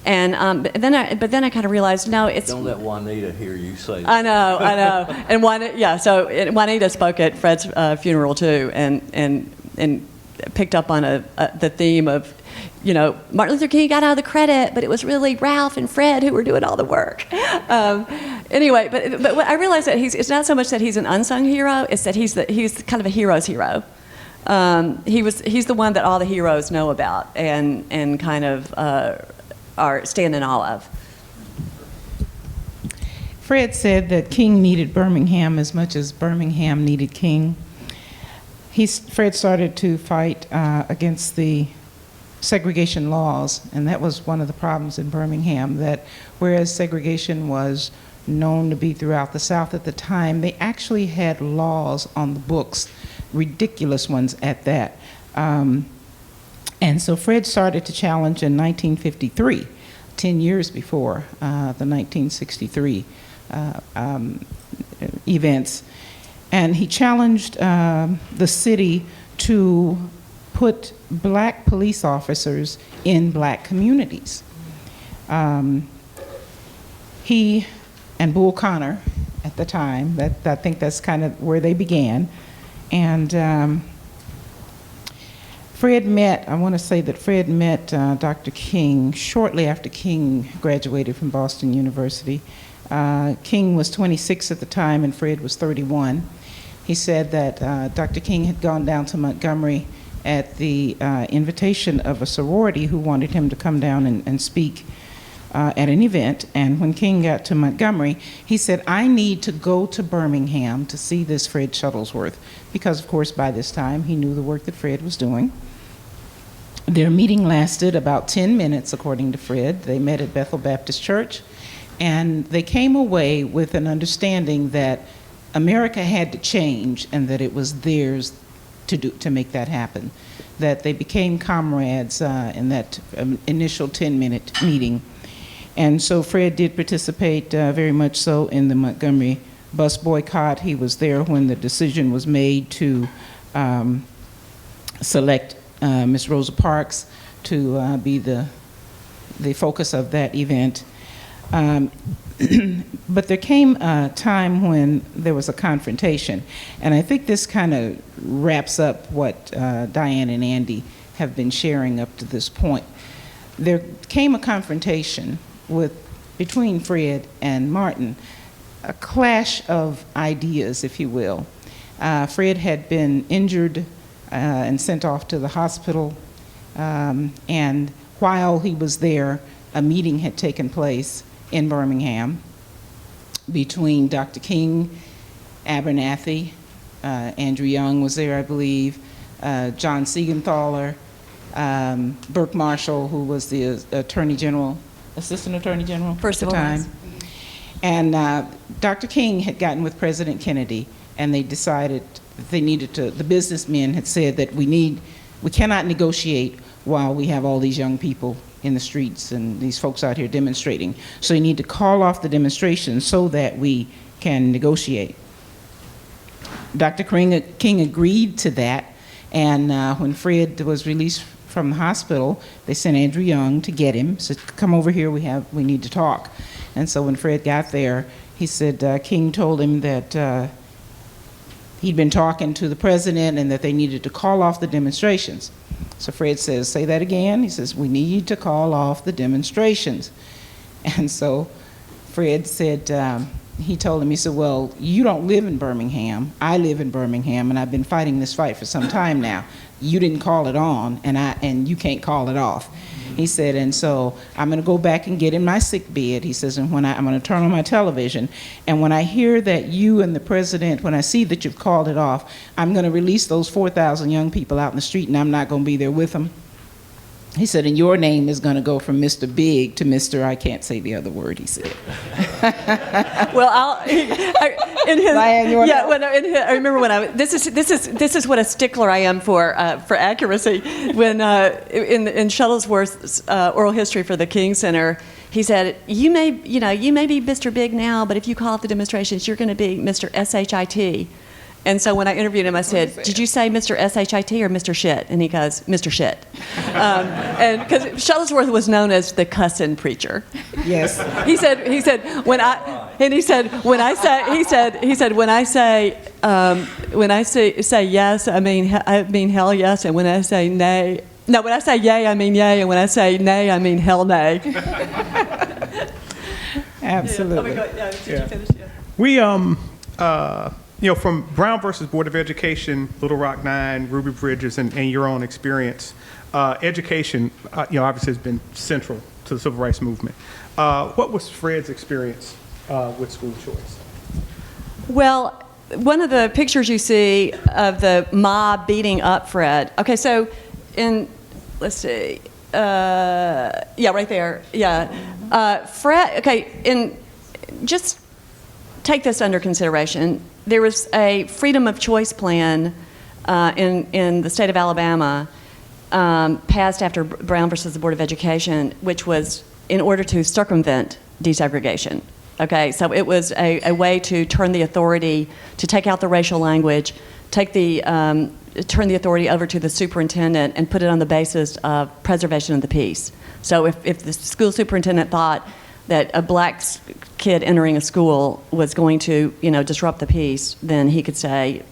And but then I kind of realized, no, it's. Don't let Juanita hear you say that. I know. And Juanita spoke at Fred's funeral too, and picked up on the theme of, you know, Martin Luther King got all the credit, but it was really Ralph and Fred who were doing all the work. Anyway, but what I realized that it's not so much that he's an unsung hero; it's that he's kind of a hero's hero. He's the one that all the heroes know about and kind of are stand in awe of. Fred said that King needed Birmingham as much as Birmingham needed King. Fred started to fight against the segregation laws, and that was one of the problems in Birmingham, that whereas segregation was known to be throughout the South at the time, they actually had laws on the books, ridiculous ones at that. And so Fred started to challenge in 1953, 10 years before the 1963 events. And he challenged the city to put black police officers in black communities. He and Bull Connor at the time, I think that's kind of where they began. And Fred met, I want to say that Fred met Dr. King shortly after King graduated from Boston University. King was 26 at the time and Fred was 31. He said that Dr. King had gone down to Montgomery at the invitation of a sorority who wanted him to come down and speak at an event. And when King got to Montgomery, he said, I need to go to Birmingham to see this Fred Shuttlesworth, because of course by this time he knew the work that Fred was doing. Their meeting lasted about 10 minutes, according to Fred. They met at Bethel Baptist Church, and they came away with an understanding that America had to change and that it was theirs to make that happen. That they became comrades in that initial 10-minute meeting. And so Fred did participate very much so in the Montgomery bus boycott. He was there when the decision was made to select Miss Rosa Parks to be the focus of that event. But there came a time when there was a confrontation, and I think this kind of wraps up what Diane and Andy have been sharing up to this point. There came a confrontation between Fred and Martin, a clash of ideas, if you will. Fred had been injured and sent off to the hospital, and while he was there, a meeting had taken place in Birmingham between Dr. King, Abernathy, Andrew Young was there, I believe, John Siegenthaler, Burke Marshall, who was the Attorney General, Assistant Attorney General at the time. And Dr. King had gotten with President Kennedy, and they decided that they needed to, the businessmen had said that we cannot negotiate while we have all these young people in the streets and these folks out here demonstrating. So you need to call off the demonstration so that we can negotiate. Dr. King agreed to that, and when Fred was released from the hospital, they sent Andrew Young to get him, said, come over here, we need to talk. And so when Fred got there, he said King told him that he'd been talking to the president and that they needed to call off the demonstrations. So Fred says, say that again. He says, we need to call off the demonstrations. And so Fred said, he told him, he said, well, you don't live in Birmingham. I live in Birmingham, and I've been fighting this fight for some time now. You didn't call it on, and you can't call it off. He said, and so I'm going to go back and get in my sick bed. He says, and I'm going to turn on my television, and when I hear that you and the president, when I see that you've called it off, I'm going to release those 4,000 young people out in the street, and I'm not going to be there with them. He said, and your name is going to go from Mr. Big to Mr. I can't say the other word, he said. Well, in his, Diane, you wanna yeah. know? I remember when this is what a stickler I am for accuracy. When in Shuttlesworth's oral history for the King Center, he said, you may be Mr. Big now, but if you call up the demonstrations, you're going to be Mr. SHIT. And so when I interviewed him, I said, did you say Mr. SHIT or Mr. Shit? And he goes, Mr. Shit. And because Shuttlesworth was known as the cussin' preacher. Yes. He said when I say yes, I mean hell yes, and when I say nay, no, when I say yay, I mean yay, and when I say nay, I mean hell nay. Absolutely. Did you finish? Yeah. We, from Brown versus Board of Education, Little Rock 9, Ruby Bridges, and your own experience, education, obviously has been central to the civil rights movement. What was Fred's experience with school choice? Well, one of the pictures you see of the mob beating up Fred. Okay, so let's see. Yeah, right there. Yeah. Fred, okay, just take this under consideration. There was a freedom of choice plan in the state of Alabama passed after Brown versus the Board of Education, which was in order to circumvent desegregation. Okay, so it was a way to turn the authority, to take out the racial language, turn the authority over to the superintendent and put it on the basis of preservation of the peace. So if the school superintendent thought that a black kid entering a school was going to, disrupt the peace, then he could say,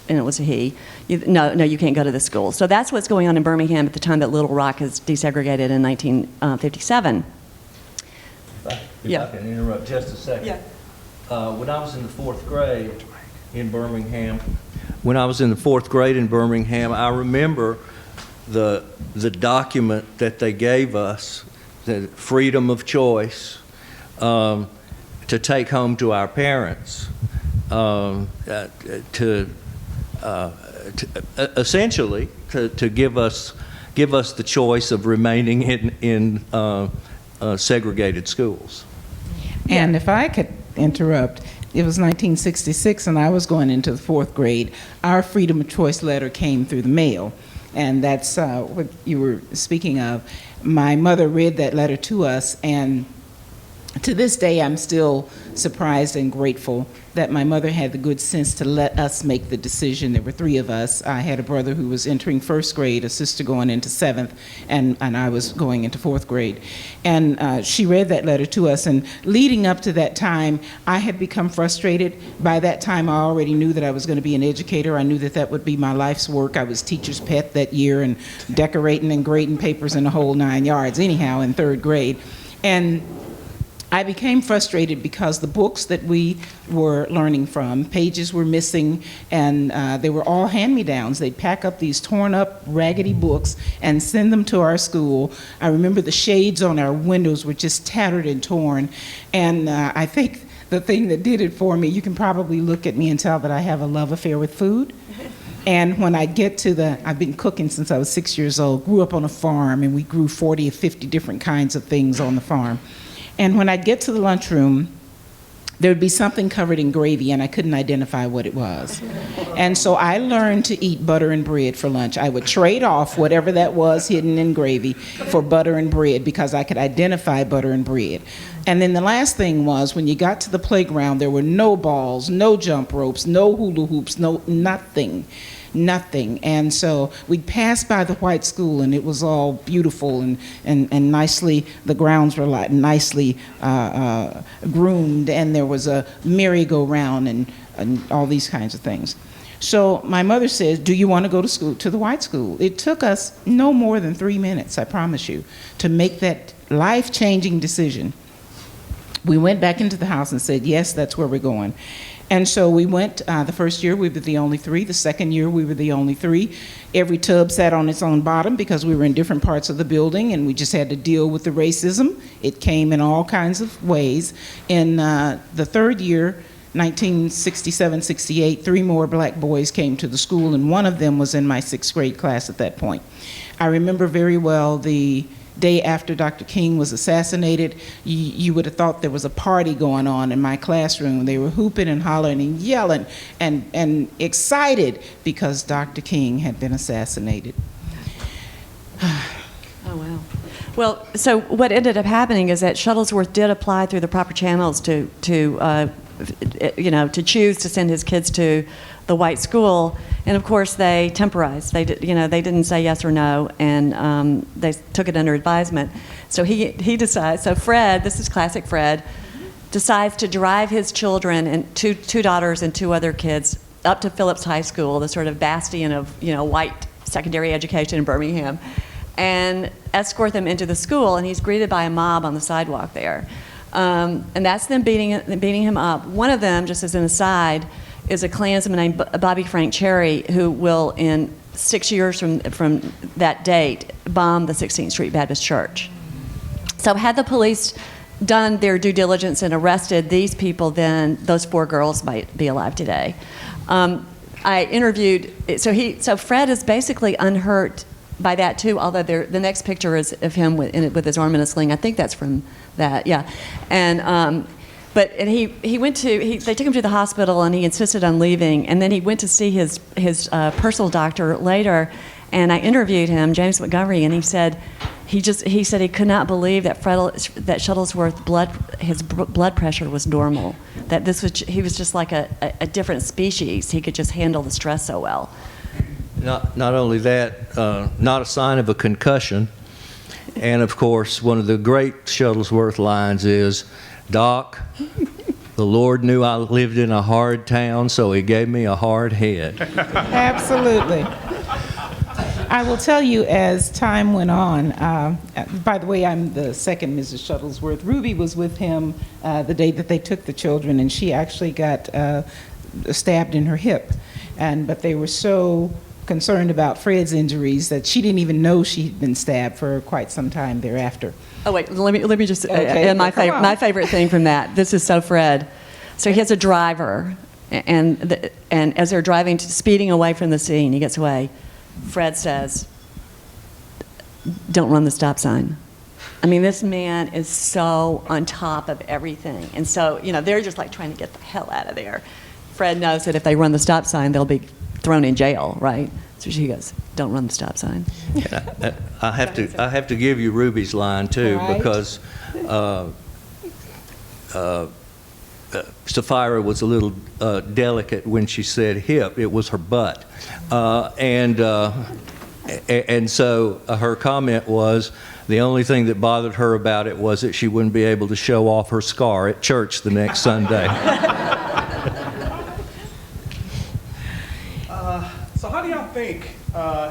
and it was a he, no, you can't go to this school. So that's what's going on in Birmingham at the time that Little Rock is desegregated in 1957. If I can interrupt just a second. Yeah. When I was in the fourth grade in Birmingham, I remember the document that they gave us, the freedom of choice, to take home to our parents, essentially to give us the choice of remaining in segregated schools. And if I could interrupt, it was 1966 and I was going into the fourth grade. Our freedom of choice letter came through the mail, and that's what you were speaking of. My mother read that letter to us, and to this day I'm still surprised and grateful that my mother had the good sense to let us make the decision. There were three of us. I had a brother who was entering first grade, a sister going into seventh, and I was going into fourth grade. And she read that letter to us, and leading up to that time, I had become frustrated. By that time, I already knew that I was going to be an educator. I knew that that would be my life's work. I was teacher's pet that year and decorating and grading papers in the whole 9 yards anyhow in third grade. And I became frustrated because the books that we were learning from, pages were missing, and they were all hand-me-downs. They'd pack up these torn-up, raggedy books and send them to our school. I remember the shades on our windows were just tattered and torn, and I think the thing that did it for me, you can probably look at me and tell that I have a love affair with food. And when I get to I've been cooking since I was 6 years old, grew up on a farm, and we grew 40 or 50 different kinds of things on the farm. And when I'd get to the lunchroom, there would be something covered in gravy, and I couldn't identify what it was. And so I learned to eat butter and bread for lunch. I would trade off whatever that was hidden in gravy for butter and bread because I could identify butter and bread. And then the last thing was, when you got to the playground, there were no balls, no jump ropes, no hula hoops, nothing. And so we'd pass by the white school, and it was all beautiful and nicely, the grounds were nicely groomed, and there was a merry-go-round and all these kinds of things. So my mother says, do you want to go to school, to the white school? It took us no more than 3 minutes, I promise you, to make that life-changing decision. We went back into the house and said, yes, that's where we're going. And so we went, the first year we were the only three, the second year we were the only three. Every tub sat on its own bottom because we were in different parts of the building and we just had to deal with the racism. It came in all kinds of ways. In the third year, 1967-68, 3 more black boys came to the school, and one of them was in my 6th grade class at that point. I remember very well the day after Dr. King was assassinated. You would have thought there was a party going on in my classroom. They were hooping and hollering and yelling and excited because Dr. King had been assassinated. Oh, wow. Well, so what ended up happening is that Shuttlesworth did apply through the proper channels to choose to send his kids to the white school, and of course they temporized. They didn't say yes or no, and they took it under advisement. So he decides. So Fred, this is classic Fred, decides to drive his children and two daughters and 2 other kids up to Phillips High School, the sort of bastion of white secondary education in Birmingham, and escort them into the school. And he's greeted by a mob on the sidewalk there. And that's them beating him up. One of them, just as an aside, is a Klansman named Bobby Frank Cherry, who will, in 6 years from that date, bomb the 16th Street Baptist Church. So had the police done their due diligence and arrested these people, then those 4 girls might be alive today. I interviewed, so Fred is basically unhurt by that too, although the next picture is of him with his arm in a sling. I think that's from that, yeah. And they took him to the hospital and he insisted on leaving, and then he went to see his personal doctor later, and I interviewed him, James Montgomery, and he said he could not believe that Shuttlesworth's blood pressure was normal, that he was just like a different species. He could just handle the stress so well. Not only that, not a sign of a concussion. And of course, one of the great Shuttlesworth lines is, "Doc, the Lord knew I lived in a hard town, so he gave me a hard head." Absolutely. I will tell you, as time went on, by the way, I'm the second Mrs. Shuttlesworth. Ruby was with him the day that they took the children, and she actually got stabbed in her hip. But they were so concerned about Fred's injuries that she didn't even know she'd been stabbed for quite some time thereafter. Oh wait, let me just Okay, my favorite thing from that. This is so Fred. So he has a driver, and as they're driving, speeding away from the scene, he gets away. Fred says, "Don't run the stop sign." I mean, this man is so on top of everything, and so they're just like trying to get the hell out of there. Fred knows that if they run the stop sign, they'll be thrown in jail, right? So she goes, "Don't run the stop sign." I have to give you Ruby's line too, Right. because Sapphira was a little delicate when she said hip. It was her butt, and so her comment was the only thing that bothered her about it was that she wouldn't be able to show off her scar at church the next Sunday. So how do y'all think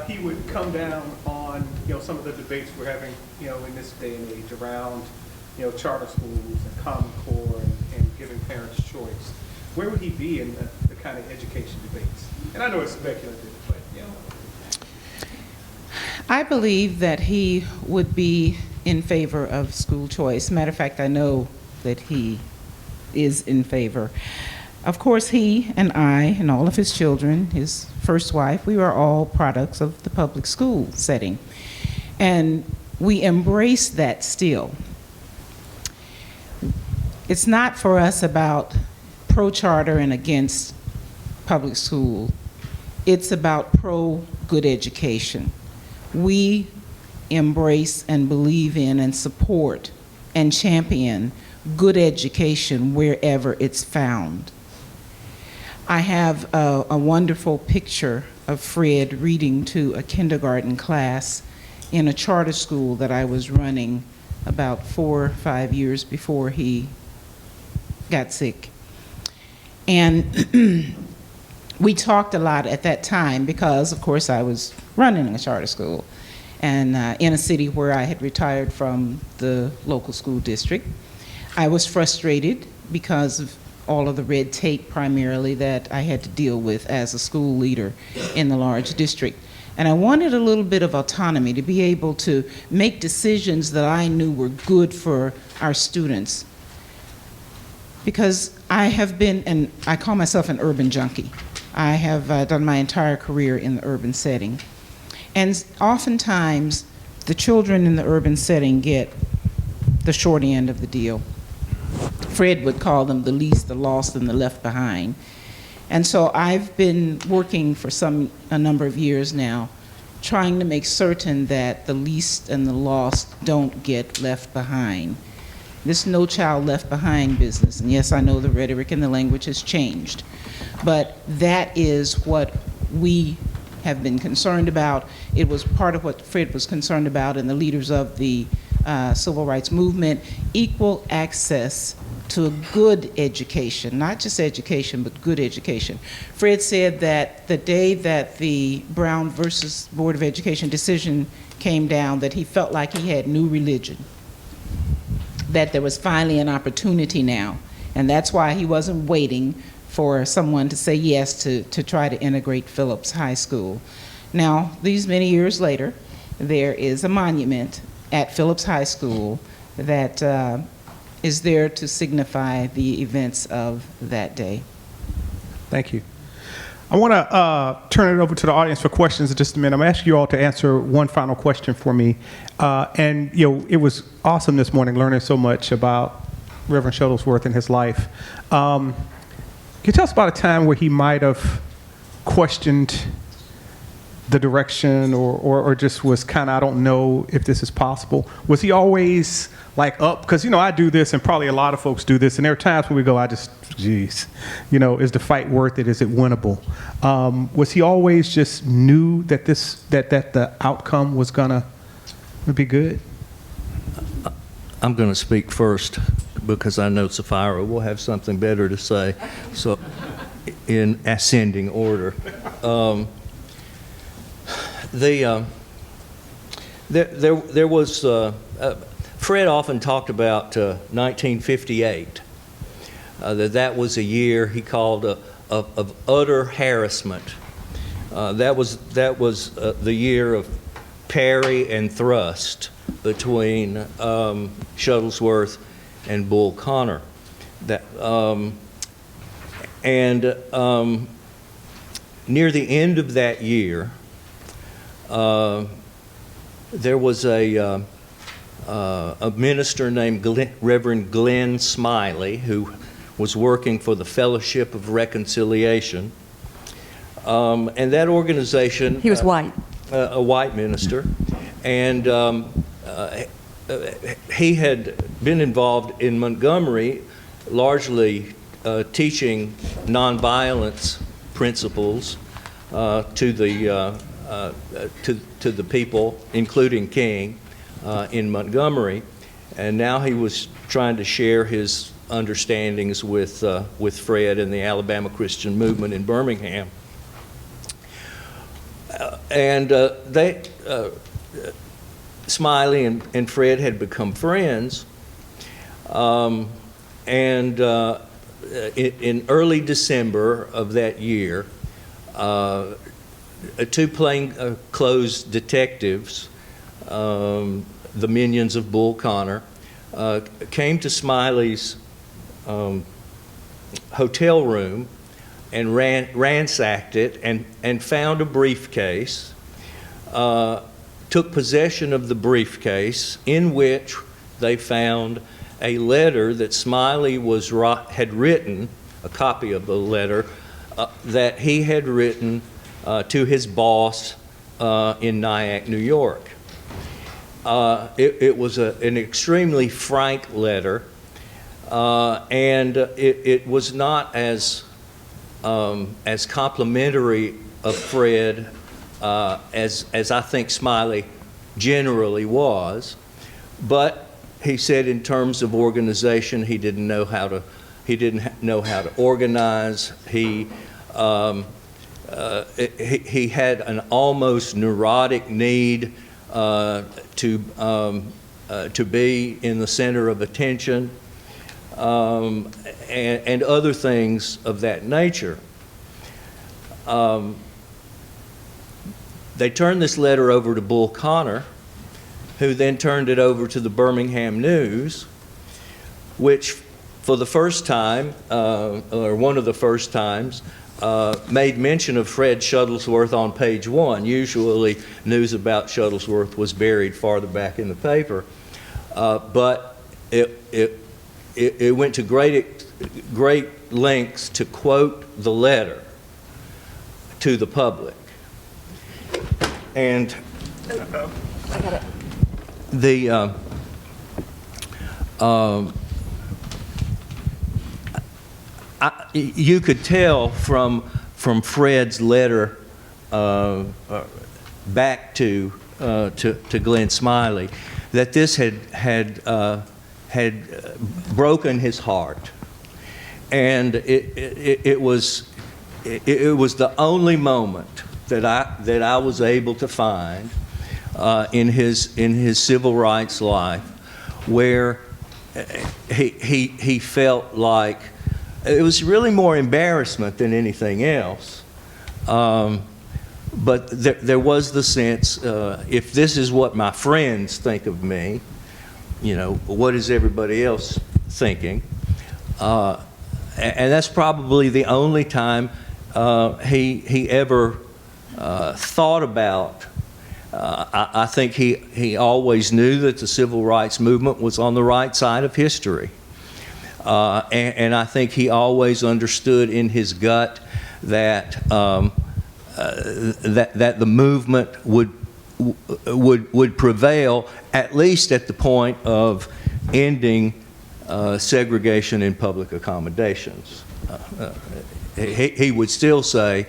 he would come down on some of the debates we're having in this day and age around charter schools and Common Core and giving parents choice? Where would he be in the kind of education debates? And I know it's speculative, but I believe that he would be in favor of school choice. Matter of fact, I know that he is in favor. Of course, he and I and all of his children, his first wife, we were all products of the public school setting. And we embrace that still. It's not for us about pro-charter and against public school. It's about pro-good education. We embrace and believe in and support and champion good education wherever it's found. I have a wonderful picture of Fred reading to a kindergarten class in a charter school that I was running about 4 or 5 years before he got sick. And we talked a lot at that time because, of course, I was running a charter school and in a city where I had retired from the local school district. I was frustrated because of all of the red tape primarily that I had to deal with as a school leader in the large district. And I wanted a little bit of autonomy to be able to make decisions that I knew were good for our students. Because I have been, and I call myself an urban junkie. I have done my entire career in the urban setting. And oftentimes, the children in the urban setting get the short end of the deal. Fred would call them the least, the lost, and the left behind. And so I've been working for a number of years now, trying to make certain that the least and the lost don't get left behind. This No Child Left Behind business, and yes, I know the rhetoric and the language has changed, but that is what we have been concerned about. It was part of what Fred was concerned about and the leaders of the civil rights movement, equal access to a good education, not just education, but good education. Fred said that the day that the Brown versus Board of Education decision came down, that he felt like he had new religion, that there was finally an opportunity now, and that's why he wasn't waiting for someone to say yes to try to integrate Phillips High School. Now, these many years later, there is a monument at Phillips High School that is there to signify the events of that day. Thank you. I want to turn it over to the audience for questions in just a minute. I'm going to ask you all to answer one final question for me. And, it was awesome this morning learning so much about Reverend Shuttlesworth and his life. Can you tell us about a time where he might have questioned the direction or just was kind of, I don't know if this is possible? Was he always like up? Because, I do this and probably a lot of folks do this. And there are times when we go, geez, is the fight worth it? Is it winnable? Was he always just knew that that the outcome was going to be good? I'm going to speak first because I know Sapphira will have something better to say. So, in ascending order. There was, Fred often talked about 1958, that was a year he called of utter harassment. That was the year of parry and thrust between Shuttlesworth and Bull Connor. Near the end of that year, there was a minister named Reverend Glenn Smiley who was working for the Fellowship of Reconciliation. And that organization... He was white. A white minister. And he had been involved in Montgomery, largely teaching nonviolence principles to the people, including King, in Montgomery, and now he was trying to share his understandings with Fred and the Alabama Christian movement in Birmingham. Smiley and Fred had become friends, in early December of that year, two plainclothes detectives, the minions of Bull Connor, came to Smiley's hotel room and ransacked it and found a briefcase, took possession of the briefcase, in which they found a letter that Smiley had written, a copy of the letter, that he had written to his boss in Nyack, New York. It was an extremely frank letter, and it was not as complimentary of Fred as I think Smiley generally was, but he said in terms of organization, he didn't know how to organize. He had an almost neurotic need to be in the center of attention. and other things of that nature. They turned this letter over to Bull Connor, who then turned it over to the Birmingham News, which for the first time, or one of the first times, made mention of Fred Shuttlesworth on page 1. Usually news about Shuttlesworth was buried farther back in the paper, but it went to great lengths to quote the letter to the public. And the you could tell from Fred's letter back to Glenn Smiley that this had broken his heart, and it was the only moment that I was able to find in his civil rights life where he felt like it was really more embarrassment than anything else. But there was the sense, if this is what my friends think of me, what is everybody else thinking? And that's probably the only time he ever thought about. I think he always knew that the civil rights movement was on the right side of history. And I think he always understood in his gut that that the movement would prevail, at least at the point of ending segregation in public accommodations. He would still say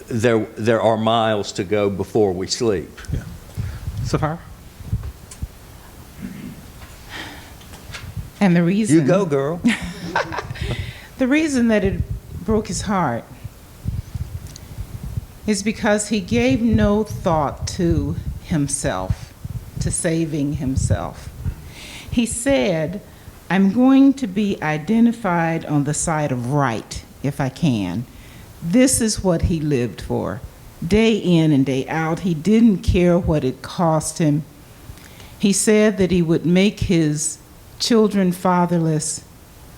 there are miles to go before we sleep. Yeah. Safar? And the reason... You go, girl. The reason that it broke his heart is because he gave no thought to himself, to saving himself. He said, I'm going to be identified on the side of right if I can. This is what he lived for. Day in and day out, he didn't care what it cost him. He said that he would make his children fatherless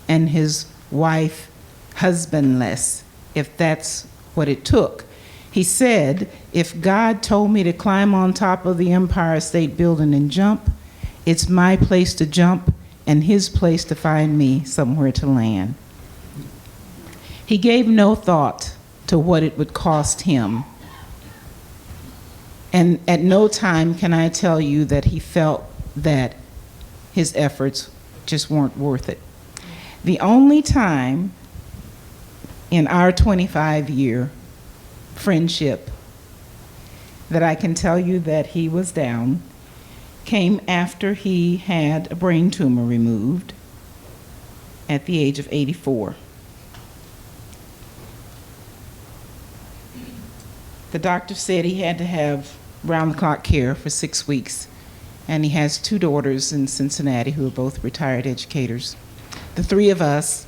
and his wife husbandless, if that's what it took. He said, if God told me to climb on top of the Empire State Building and jump, it's my place to jump and his place to find me somewhere to land. He gave no thought to what it would cost him. And at no time can I tell you that he felt that his efforts just weren't worth it. The only time in our 25-year friendship that I can tell you that he was down came after he had a brain tumor removed at the age of 84. The doctor said he had to have round-the-clock care for 6 weeks, and he has 2 daughters in Cincinnati who are both retired educators. The 3 of us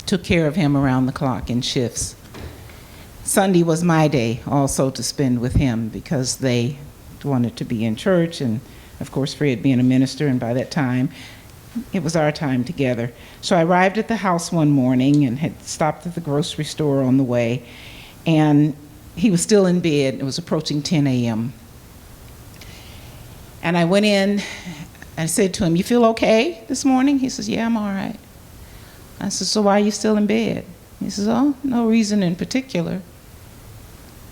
took care of him around the clock in shifts. Sunday was my day also to spend with him because they wanted to be in church, and of course Fred being a minister, and by that time it was our time together. So I arrived at the house one morning and had stopped at the grocery store on the way, and he was still in bed. It was approaching 10 a.m. And I went in and I said to him, you feel okay this morning? He says, yeah, I'm all right. I said, so why are you still in bed? He says, oh, no reason in particular.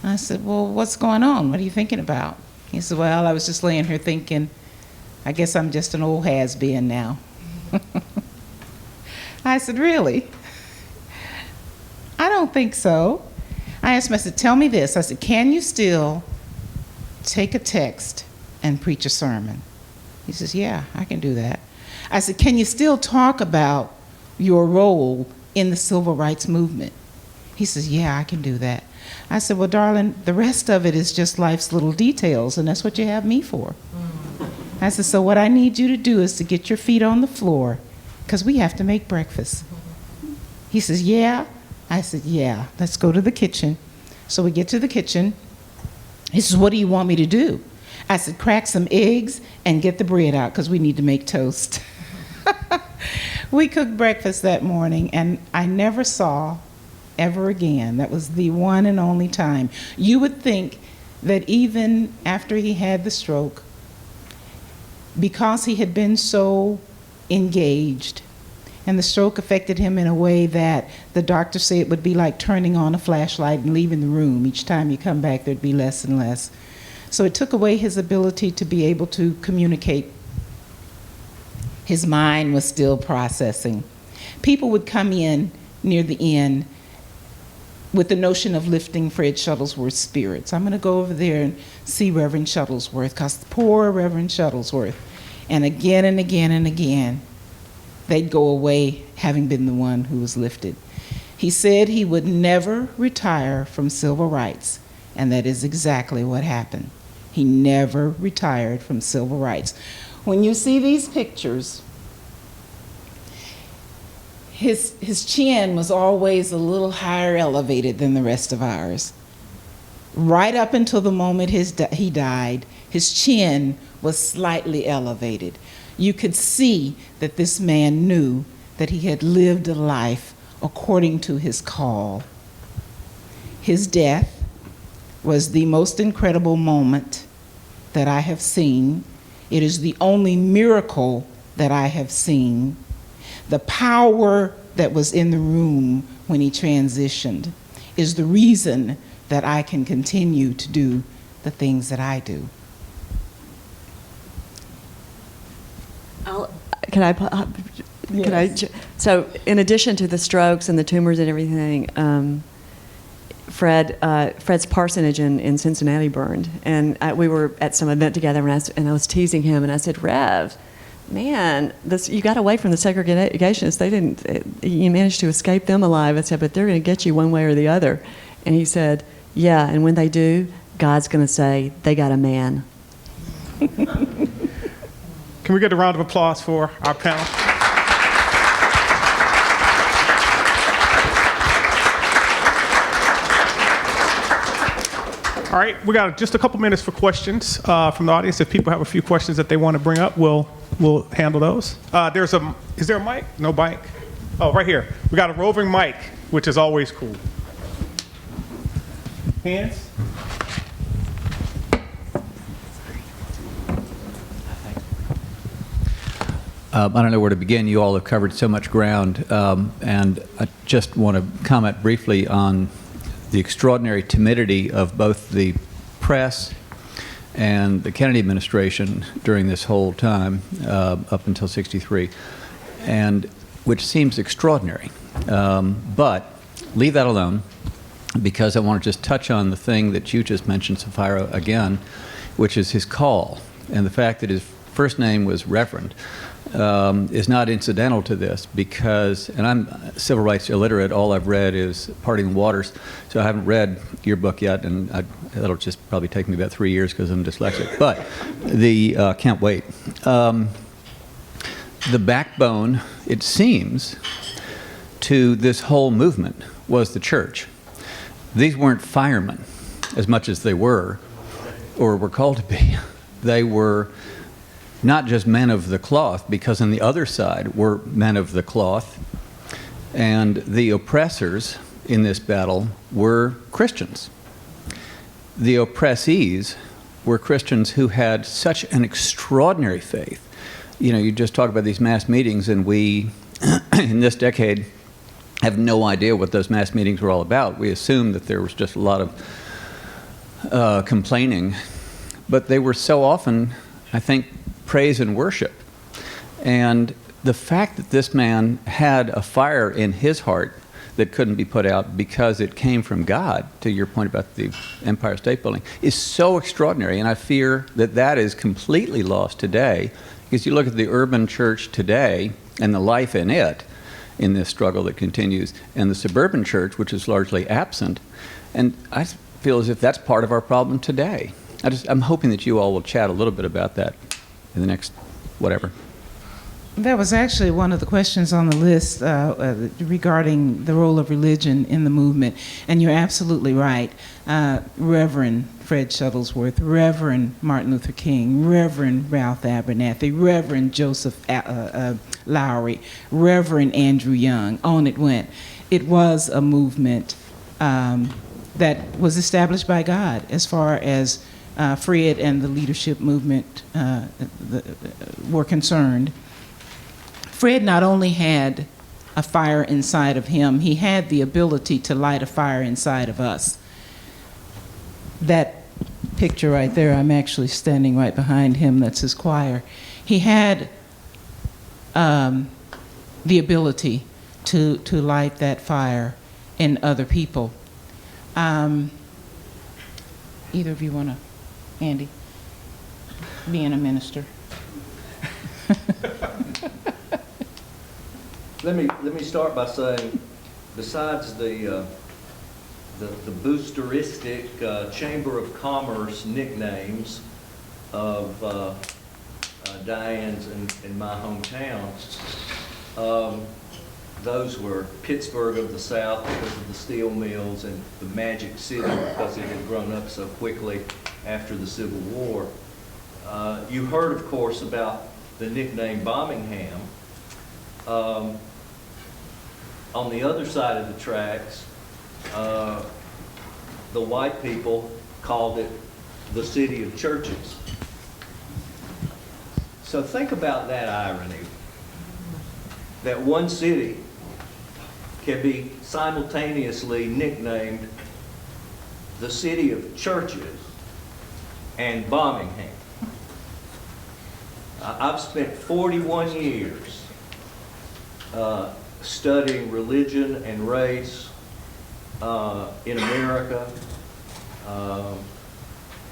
I said, well, what's going on? What are you thinking about? He said, well, I was just laying here thinking, I guess I'm just an old has-been now. I said, really? I don't think so. I asked him, I said, tell me this. I said, can you still take a text and preach a sermon? He says, yeah, I can do that. I said, can you still talk about your role in the civil rights movement? He says, yeah, I can do that. I said, well, darling, the rest of it is just life's little details, and that's what you have me for. I said, so what I need you to do is to get your feet on the floor, because we have to make breakfast. He says, yeah. I said, yeah, let's go to the kitchen. So we get to the kitchen. He says, what do you want me to do? I said, crack some eggs and get the bread out, because we need to make toast. We cooked breakfast that morning, and I never saw ever again. That was the one and only time. You would think that even after he had the stroke, because he had been so engaged, and the stroke affected him in a way that the doctor said it would be like turning on a flashlight and leaving the room. Each time you come back, there'd be less and less. So it took away his ability to be able to communicate. His mind was still processing. People would come in near the end with the notion of lifting Fred Shuttlesworth's spirits. I'm going to go over there and see Reverend Shuttlesworth, because poor Reverend Shuttlesworth. And again and again and again, they'd go away having been the one who was lifted. He said he would never retire from civil rights, and that is exactly what happened. He never retired from civil rights. When you see these pictures, his chin was always a little higher elevated than the rest of ours. Right up until the moment he died, his chin was slightly elevated. You could see that this man knew that he had lived a life according to his call. His death was the most incredible moment that I have seen. It is the only miracle that I have seen. The power that was in the room when he transitioned is the reason that I can continue to do the things that I do. So in addition to the strokes and the tumors and everything, Fred's parsonage in Cincinnati burned, and we were at some event together, and I was teasing him, and I said, Rev, man, you got away from the segregationists. You managed to escape them alive. I said, but they're going to get you one way or the other. And he said, yeah, and when they do, God's going to say, they got a man. Can we get a round of applause for our panel? All right, we got just a couple minutes for questions from the audience. If people have a few questions that they want to bring up, we'll handle those. Is there a mic? No mic? Oh, right here. We got a roving mic, which is always cool. Hands? I don't know where to begin. You all have covered so much ground, and I just want to comment briefly on the extraordinary timidity of both the press and the Kennedy administration during this whole time, up until '63, and which seems extraordinary. But leave that alone, because I want to just touch on the thing that you just mentioned, Sapphira, again, which is his call, and the fact that his first name was Reverend. Is not incidental to this, because, and I'm civil rights illiterate, all I've read is Parting the Waters, so I haven't read your book yet, and that'll just probably take me about 3 years because I'm dyslexic, but can't wait. The backbone, it seems, to this whole movement was the church. These weren't firemen as much as they were, or were called to be. They were not just men of the cloth, because on the other side were men of the cloth, and the oppressors in this battle were Christians. The oppressees were Christians who had such an extraordinary faith. You know, you just talk about these mass meetings, and we, in this decade, have no idea what those mass meetings were all about. We assumed that there was just a lot of complaining, but they were so often, I think, praise and worship. And the fact that this man had a fire in his heart that couldn't be put out because it came from God, to your point about the Empire State Building, is so extraordinary. And I fear that that is completely lost today, because you look at the urban church today and the life in it, in this struggle that continues, and the suburban church, which is largely absent. And I feel as if that's part of our problem today. I'm hoping that you all will chat a little bit about that. in the next whatever? That was actually one of the questions on the list regarding the role of religion in the movement. And you're absolutely right. Reverend Fred Shuttlesworth, Reverend Martin Luther King, Reverend Ralph Abernathy, Reverend Joseph Lowry, Reverend Andrew Young, on it went. It was a movement that was established by God as far as Fred and the leadership movement were concerned. Fred not only had a fire inside of him, he had the ability to light a fire inside of us. That picture right there, I'm actually standing right behind him, that's his choir. He had the ability to light that fire in other people. Either of you want to, Andy, being a minister? Let me start by saying, besides the boosteristic Chamber of Commerce nicknames of Diane's and my hometown, those were Pittsburgh of the South because of the steel mills, and the Magic City because it had grown up so quickly after the Civil War. You heard, of course, about the nickname Birmingham. On the other side of the tracks, the white people called it the city of churches. So think about that irony, that one city can be simultaneously nicknamed the city of churches and Birmingham. I've spent 41 years studying religion and race in America,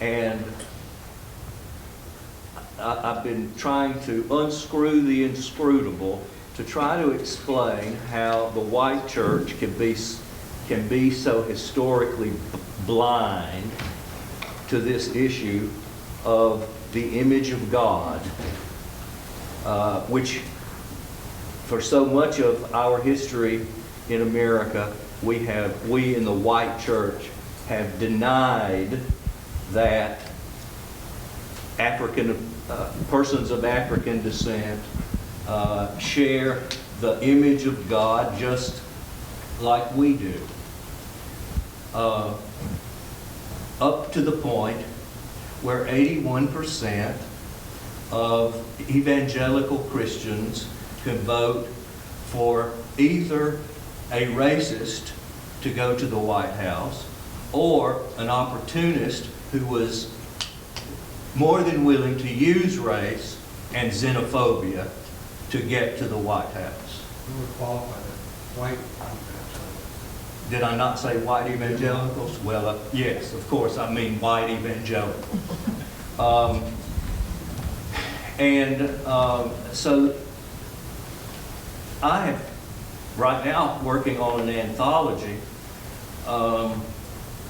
and I've been trying to unscrew the inscrutable to try to explain how the white church can be so historically blind to this issue of the image of God, which for so much of our history in America, we in the white church have denied that persons of African descent share the image of God just like we do. Up to the point where 81% of evangelical Christians can vote for either a racist to go to the White House or an opportunist who was more than willing to use race and xenophobia to get to the White House. Who would qualify that? White evangelicals. Did I not say white evangelicals? Well, yes, of course, I mean white evangelical. So I am right now working on an anthology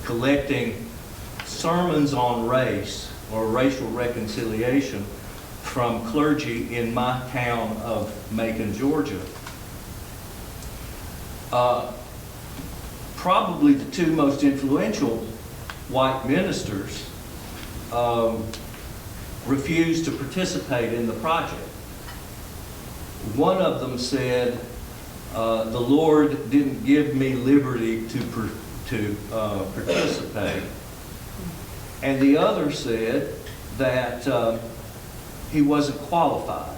collecting sermons on race or racial reconciliation from clergy in my town of Macon, Georgia. Probably the two most influential white ministers refused to participate in the project. One of them said, the Lord didn't give me liberty to participate. And the other said that he wasn't qualified.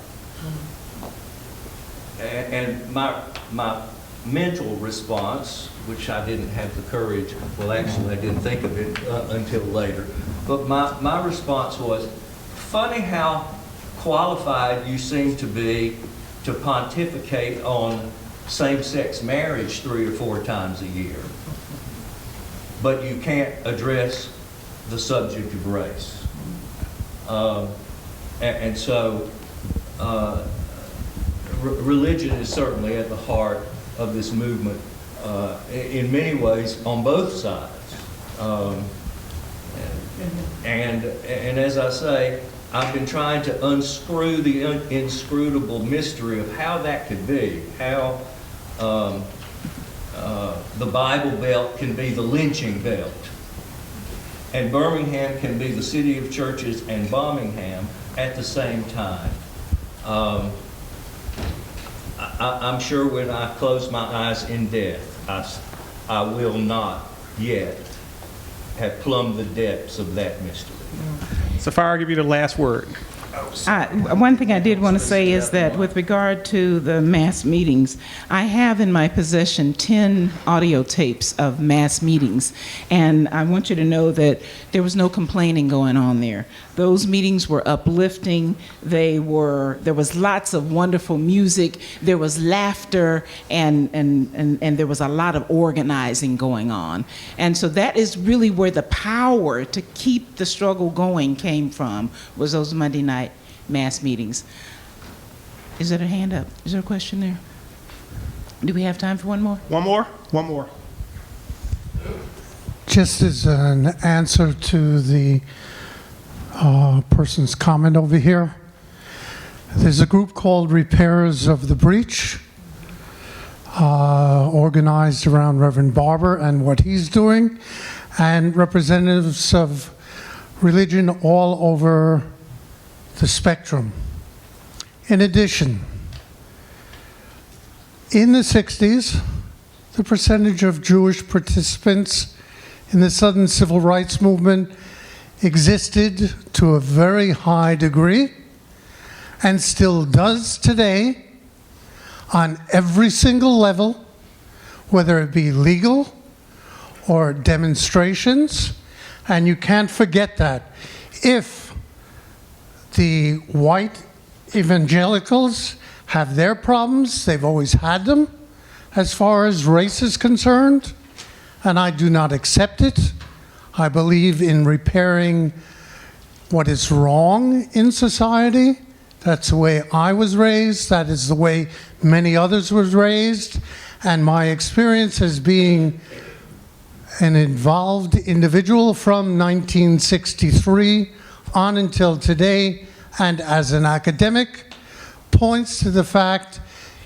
And my mental response, which I didn't have the courage, well actually I didn't think of it until later, but my response was, funny how qualified you seem to be to pontificate on same-sex marriage 3 or 4 times a year, but you can't address the subject of race. And so religion is certainly at the heart of this movement in many ways on both sides. And as I say, I've been trying to unscrew the inscrutable mystery of how that could be, how the Bible Belt can be the lynching belt, and Birmingham can be the city of churches and Birmingham at the same time. I'm sure when I close my eyes in death, I will not yet have plumbed the depths of that mystery. Sapphire, I'll give you the last word. One thing I did want to say is that with regard to the mass meetings, I have in my possession 10 audio tapes of mass meetings, and I want you to know that there was no complaining going on there. Those meetings were uplifting. There was lots of wonderful music. There was laughter, and there was a lot of organizing going on. And so that is really where the power to keep the struggle going came from, was those Monday night mass meetings. Is there a hand up? Is there a question there? Do we have time for one more? One more? One more. Just as an answer to the person's comment over here, there's a group called Repairers of the Breach, organized around Reverend Barber and what he's doing, and representatives of religion all over the spectrum. In addition, in the 60s, the percentage of Jewish participants in the Southern Civil Rights Movement existed to a very high degree, and still does today, on every single level, whether it be legal or demonstrations. And you can't forget that. If the white evangelicals have their problems, they've always had them, as far as race is concerned, and I do not accept it. I believe in repairing what is wrong in society. That's the way I was raised. That is the way many others were raised. And my experience as being an involved individual from 1963 on until today, and as an academic, points to the fact,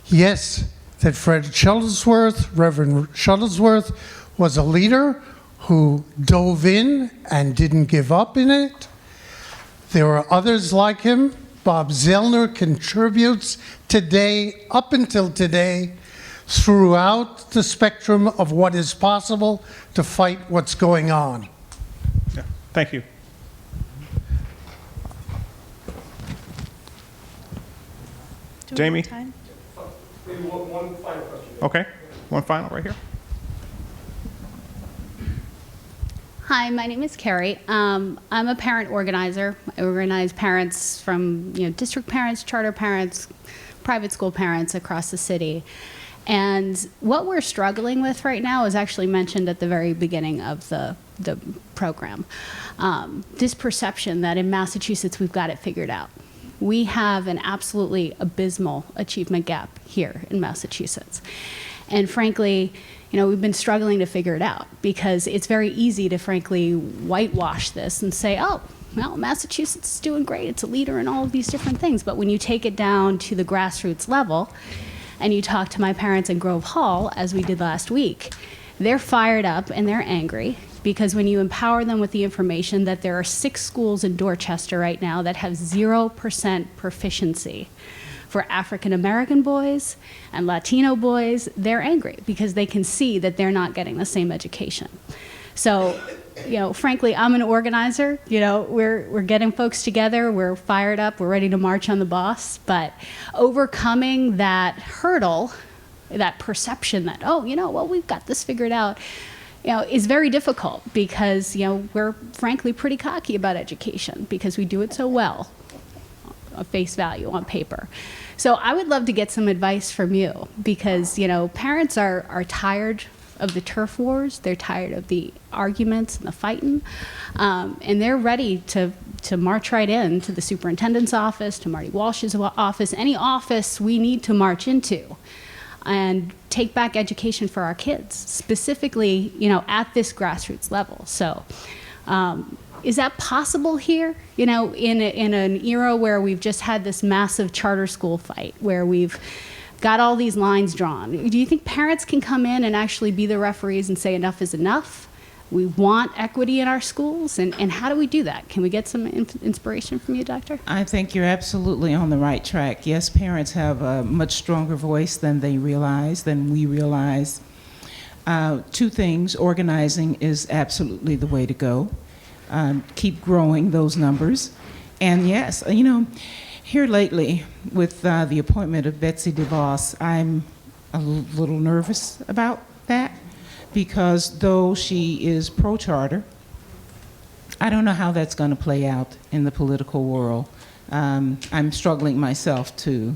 yes, that Fred Shuttlesworth, Reverend Shuttlesworth, was a leader who dove in and didn't give up in it. There are others like him. Bob Zellner contributes today, up until today, throughout the spectrum of what is possible to fight what's going on. Yeah. Thank you. Jamie? Maybe one final question. Okay. One final right here. Hi, my name is Carrie. I'm a parent organizer. I organize parents from, district parents, charter parents, private school parents across the city. And what we're struggling with right now is actually mentioned at the very beginning of the program. This perception that in Massachusetts we've got it figured out. We have an absolutely abysmal achievement gap here in Massachusetts. And frankly, we've been struggling to figure it out because it's very easy to frankly whitewash this and say, oh, well, Massachusetts is doing great. It's a leader in all of these different things. But when you take it down to the grassroots level and you talk to my parents in Grove Hall, as we did last week, they're fired up and they're angry because when you empower them with the information that there are 6 schools in Dorchester right now that have 0% proficiency for African American boys and Latino boys, they're angry because they can see that they're not getting the same education. So, frankly, I'm an organizer. We're getting folks together. We're fired up. We're ready to march on the boss. But overcoming that hurdle, that perception that, we've got this figured out, is very difficult because, we're frankly pretty cocky about education because we do it so well, at face value, on paper. So I would love to get some advice from you because, parents are tired of the turf wars. They're tired of the arguments and the fighting. And they're ready to march right in to the superintendent's office, to Marty Walsh's office, any office we need to march into and take back education for our kids, specifically, at this grassroots level. So Is that possible here? You know, in an era where we've just had this massive charter school fight, where we've got all these lines drawn. Do you think parents can come in and actually be the referees and say enough is enough? We want equity in our schools, and how do we do that? Can we get some inspiration from you, Doctor? I think you're absolutely on the right track. Yes, parents have a much stronger voice than we realize. Two things. Organizing is absolutely the way to go. Keep growing those numbers. And yes, you know, here lately with the appointment of Betsy DeVos, I'm a little nervous about that, because though she is pro-charter, I don't know how that's going to play out in the political world. I'm struggling myself to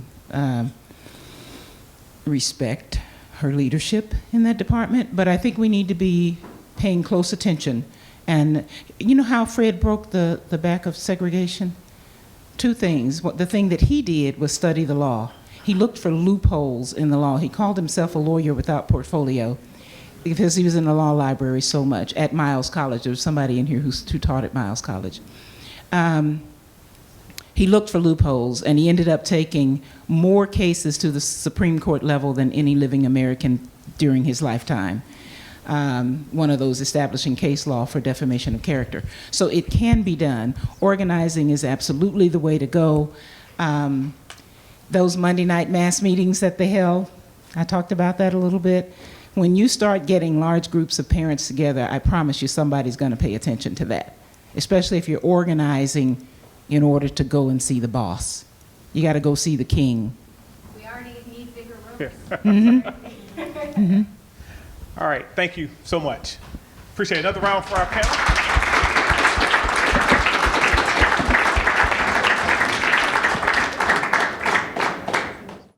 respect her leadership in that department, but I think we need to be paying close attention. And you know how Fred broke the back of segregation? Two things. The thing that he did was study the law. He looked for loopholes in the law. He called himself a lawyer without portfolio because he was in the law library so much at Miles College. There was somebody in here who taught at Miles College. He looked for loopholes, and he ended up taking more cases to the Supreme Court level than any living American during his lifetime. One of those establishing case law for defamation of character. So it can be done. Organizing is absolutely the way to go. Those Monday night mass meetings that they held, I talked about that a little bit. When you start getting large groups of parents together, I promise you somebody's going to pay attention to that, especially if you're organizing in order to go and see the boss. You got to go see the king. We already need bigger rooms. All right, thank you so much. Appreciate it. Another round for our panel.